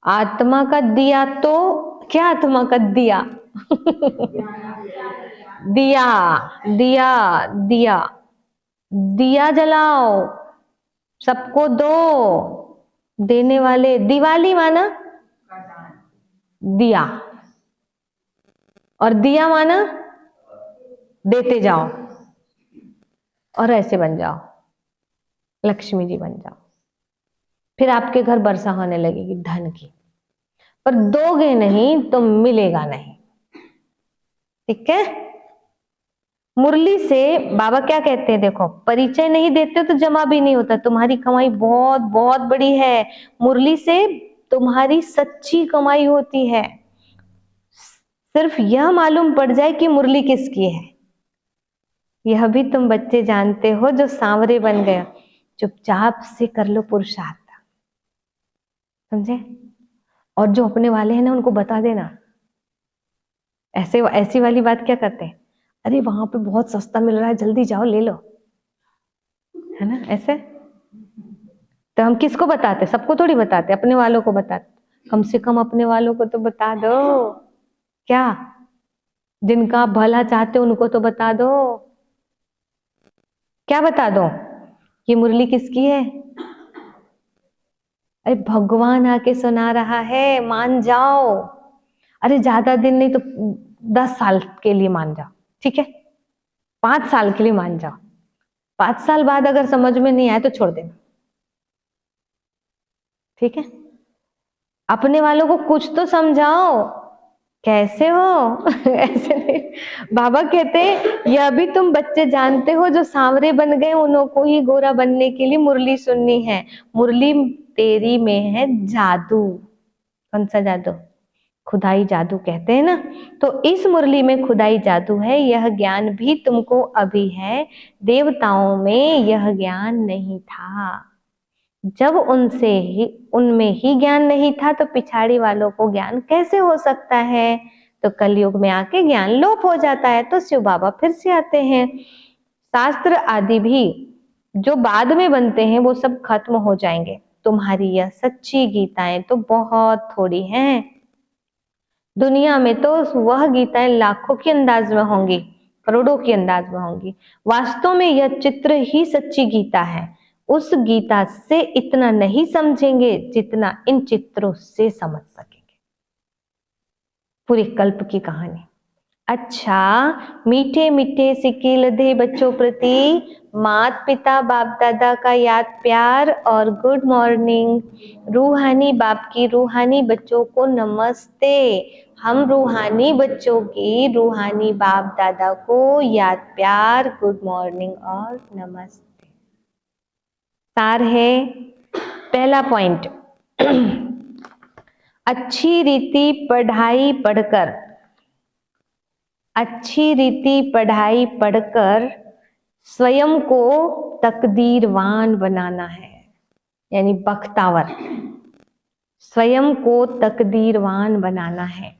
आत्मा का दिया तो क्या, आत्मा का दिया दिया दिया दिया दिया जलाओ, सबको दो। देने वाले, दिवाली माना दिया, और दिया माना देते जाओ, और ऐसे बन जाओ, लक्ष्मी जी बन जाओ। फिर आपके घर वर्षा होने लगेगी धन की। पर दोगे नहीं तो मिलेगा नहीं। ठीक है? मुरली से बाबा क्या कहते हैं, देखो, परिचय नहीं देते तो जमा भी नहीं होता। तुम्हारी कमाई बहुत बहुत बड़ी है, मुरली से तुम्हारी सच्ची कमाई होती है। सिर्फ यह मालूम पड़ जाए कि मुरली किसकी है, यह भी तुम बच्चे जानते हो जो सांवरे बन गए। चुपचाप से कर लो पुरुषार्थ, समझे? और जो अपने वाले हैं ना उनको बता देना। ऐसी वाली बात क्या करते हैं, अरे वहां पे बहुत सस्ता मिल रहा है, जल्दी जाओ ले लो, है ना? ऐसे तो हम किसको बताते? सबको थोड़ी बताते, अपने वालों को बताते। कम से कम अपने वालों को तो बता दो। क्या? जिनका भला चाहते उनको तो बता दो। क्या बता दो, ये मुरली किसकी है? अरे भगवान आके सुना रहा है, मान जाओ। अरे ज्यादा दिन नहीं तो 10 साल के लिए मान जाओ, ठीक है? 5 साल के लिए मान जाओ। 5 साल बाद अगर समझ में नहीं आए तो छोड़ देना, ठीक है? अपने वालों को कुछ तो समझाओ, कैसे हो? ऐसे नहीं। बाबा कहते हैं यह भी तुम बच्चे जानते हो, जो सांवरे बन गए उन्हों को ही गोरा बनने के लिए मुरली सुननी है। मुरली तेरी में है जादू। कौन सा जादू? खुदाई जादू कहते हैं ना। तो इस मुरली में खुदाई जादू है, यह ज्ञान भी तुमको अभी है, देवताओं में यह ज्ञान नहीं था। जब उनमें ही ज्ञान नहीं था तो पिछाड़ी वालों को ज्ञान कैसे हो सकता है? तो कलयुग में आके ज्ञान लोप हो जाता है, तो शिव बाबा फिर से आते हैं। शास्त्र आदि भी जो बाद में बनते हैं वो सब खत्म हो जाएंगे, तुम्हारी यह सच्ची गीताएं तो बहुत थोड़ी हैं। दुनिया में तो वह गीताएं लाखों के अंदाज में होंगी, करोड़ों के अंदाज में होंगी। वास्तव में यह चित्र ही सच्ची गीता है। उस गीता से इतना नहीं समझेंगे जितना इन चित्रों से समझ सकेंगे पूरी कल्प की कहानी। अच्छा, मीठे मीठे सिक्के लदे बच्चों प्रति माता पिता बाप दादा का याद प्यार और गुड मॉर्निंग। रूहानी बाप की रूहानी बच्चों को नमस्ते। हम रूहानी बच्चों की रूहानी बाप दादा को याद प्यार, गुड मॉर्निंग और नमस्ते। सार है पहला पॉइंट, अच्छी रीति पढ़ाई पढ़कर, अच्छी रीति पढ़ाई पढ़कर स्वयं को तकदीरवान बनाना है, यानी बख्तावर। स्वयं को तकदीरवान बनाना है।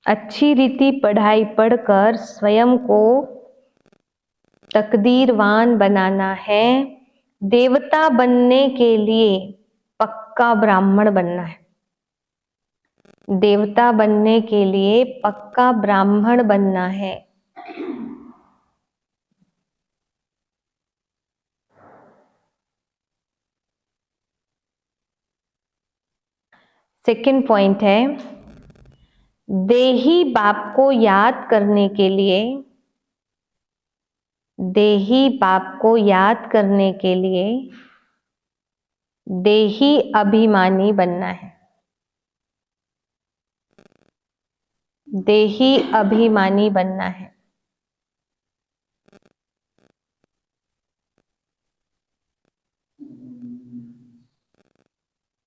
अच्छी रीति पढ़ाई पढ़कर स्वयं को तकदीरवान बनाना है। देवता बनने के लिए पक्का ब्राह्मण बनना है। देवता बनने के लिए पक्का ब्राह्मण बनना है। सेकंड पॉइंट है, देही बाप को याद करने के लिए, देही बाप को याद करने के लिए देही अभिमानी बनना है। देही अभिमानी बनना है।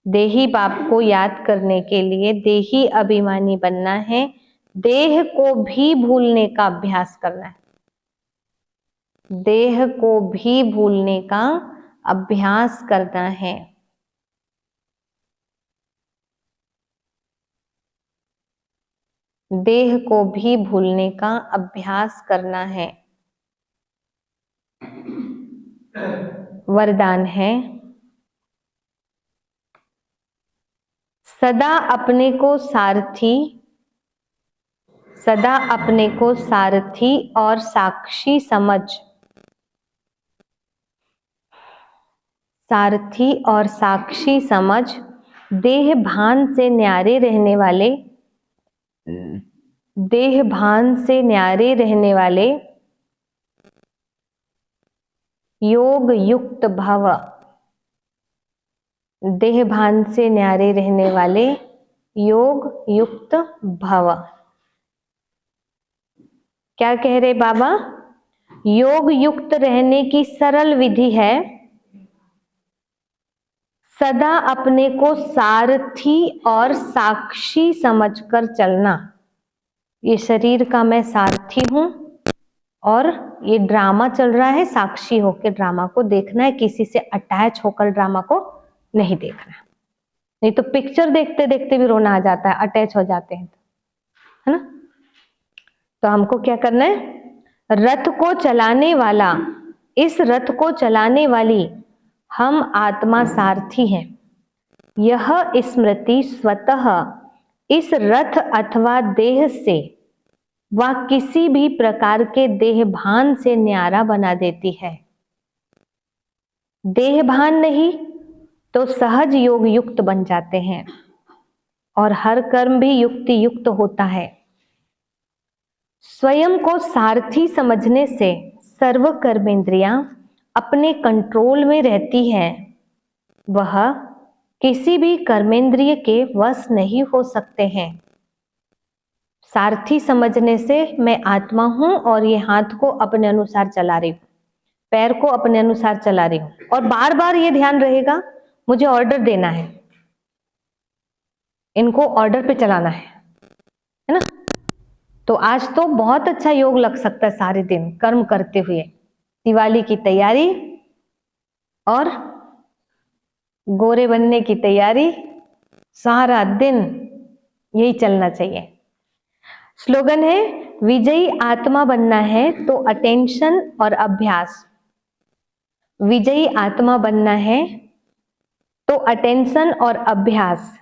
देही बाप को याद करने के लिए देही अभिमानी बनना है। देह को भी भूलने का अभ्यास करना है। देह को भी भूलने का अभ्यास करना है। देह को भी भूलने का अभ्यास करना है। वरदान है, सदा अपने को सारथी, सदा अपने को सारथी और साक्षी समझ, सारथी और साक्षी समझ देह भान से न्यारे रहने वाले, देह भान से न्यारे रहने वाले योग युक्त भव, देह भान से न्यारे रहने वाले योग युक्त भव। क्या कह रहे बाबा? योग युक्त रहने की सरल विधि है, सदा अपने को सारथी और साक्षी समझकर चलना। ये शरीर का मैं सारथी हूं और ये ड्रामा चल रहा है, साक्षी होकर ड्रामा को देखना है, किसी से अटैच होकर ड्रामा को नहीं देखना। नहीं तो पिक्चर देखते देखते भी रोना आ जाता है, अटैच हो जाते हैं, है ना? तो हमको क्या करना है? रथ को चलाने वाला, इस रथ को चलाने वाली हम आत्मा सारथी हैं। यह स्मृति स्वतः इस रथ अथवा देह से वह किसी भी प्रकार के देहभान से न्यारा बना देती है। देहभान नहीं तो सहज योग युक्त बन जाते हैं और हर कर्म भी युक्ति युक्त होता है। स्वयं को सारथी समझने से सर्व कर्मेंद्रियां अपने कंट्रोल में रहती है। वह किसी भी कर्मेंद्रिय के वश नहीं हो सकते हैं। सारथी समझने से मैं आत्मा हूं और ये हाथ को अपने अनुसार चला रही हूं, पैर को अपने अनुसार चला रही हूं, और बार बार ये ध्यान रहेगा मुझे ऑर्डर देना है, इनको ऑर्डर पे चलाना है ना। तो आज तो बहुत अच्छा योग लग सकता है सारे दिन कर्म करते हुए। दिवाली की तैयारी और गोरे बनने की तैयारी, सारा दिन यही चलना चाहिए। स्लोगन है, विजयी आत्मा बनना है तो अटेंशन और अभ्यास। विजयी आत्मा बनना है तो अटेंशन और अभ्यास,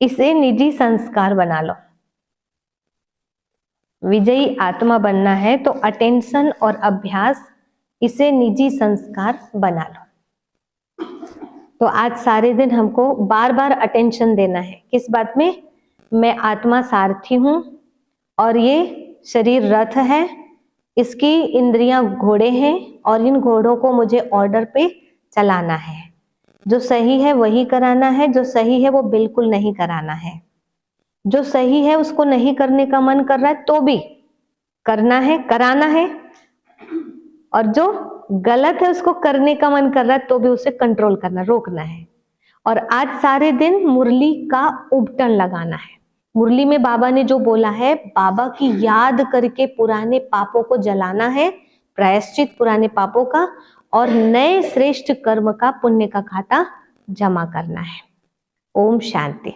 इसे निजी संस्कार बना लो। विजयी आत्मा बनना है तो अटेंशन और अभ्यास, इसे निजी संस्कार बना लो। तो आज सारे दिन हमको बार बार अटेंशन देना है। किस बात में? मैं आत्मा सारथी हूं और ये शरीर रथ है, इसकी इंद्रियां घोड़े हैं और इन घोड़ों को मुझे ऑर्डर पे चलाना है। जो सही है वही कराना है, जो सही है वो बिल्कुल नहीं कराना है। जो सही है उसको नहीं करने का मन कर रहा है तो भी करना है, कराना है, और जो गलत है उसको करने का मन कर रहा है तो भी उसे कंट्रोल करना, रोकना है। और आज सारे दिन मुरली का उबटन लगाना है। मुरली में बाबा ने जो बोला है, बाबा की याद करके पुराने पापों को जलाना है, प्रायश्चित पुराने पापों का, और नए श्रेष्ठ कर्म का, पुण्य का खाता जमा करना है। ओम शांति।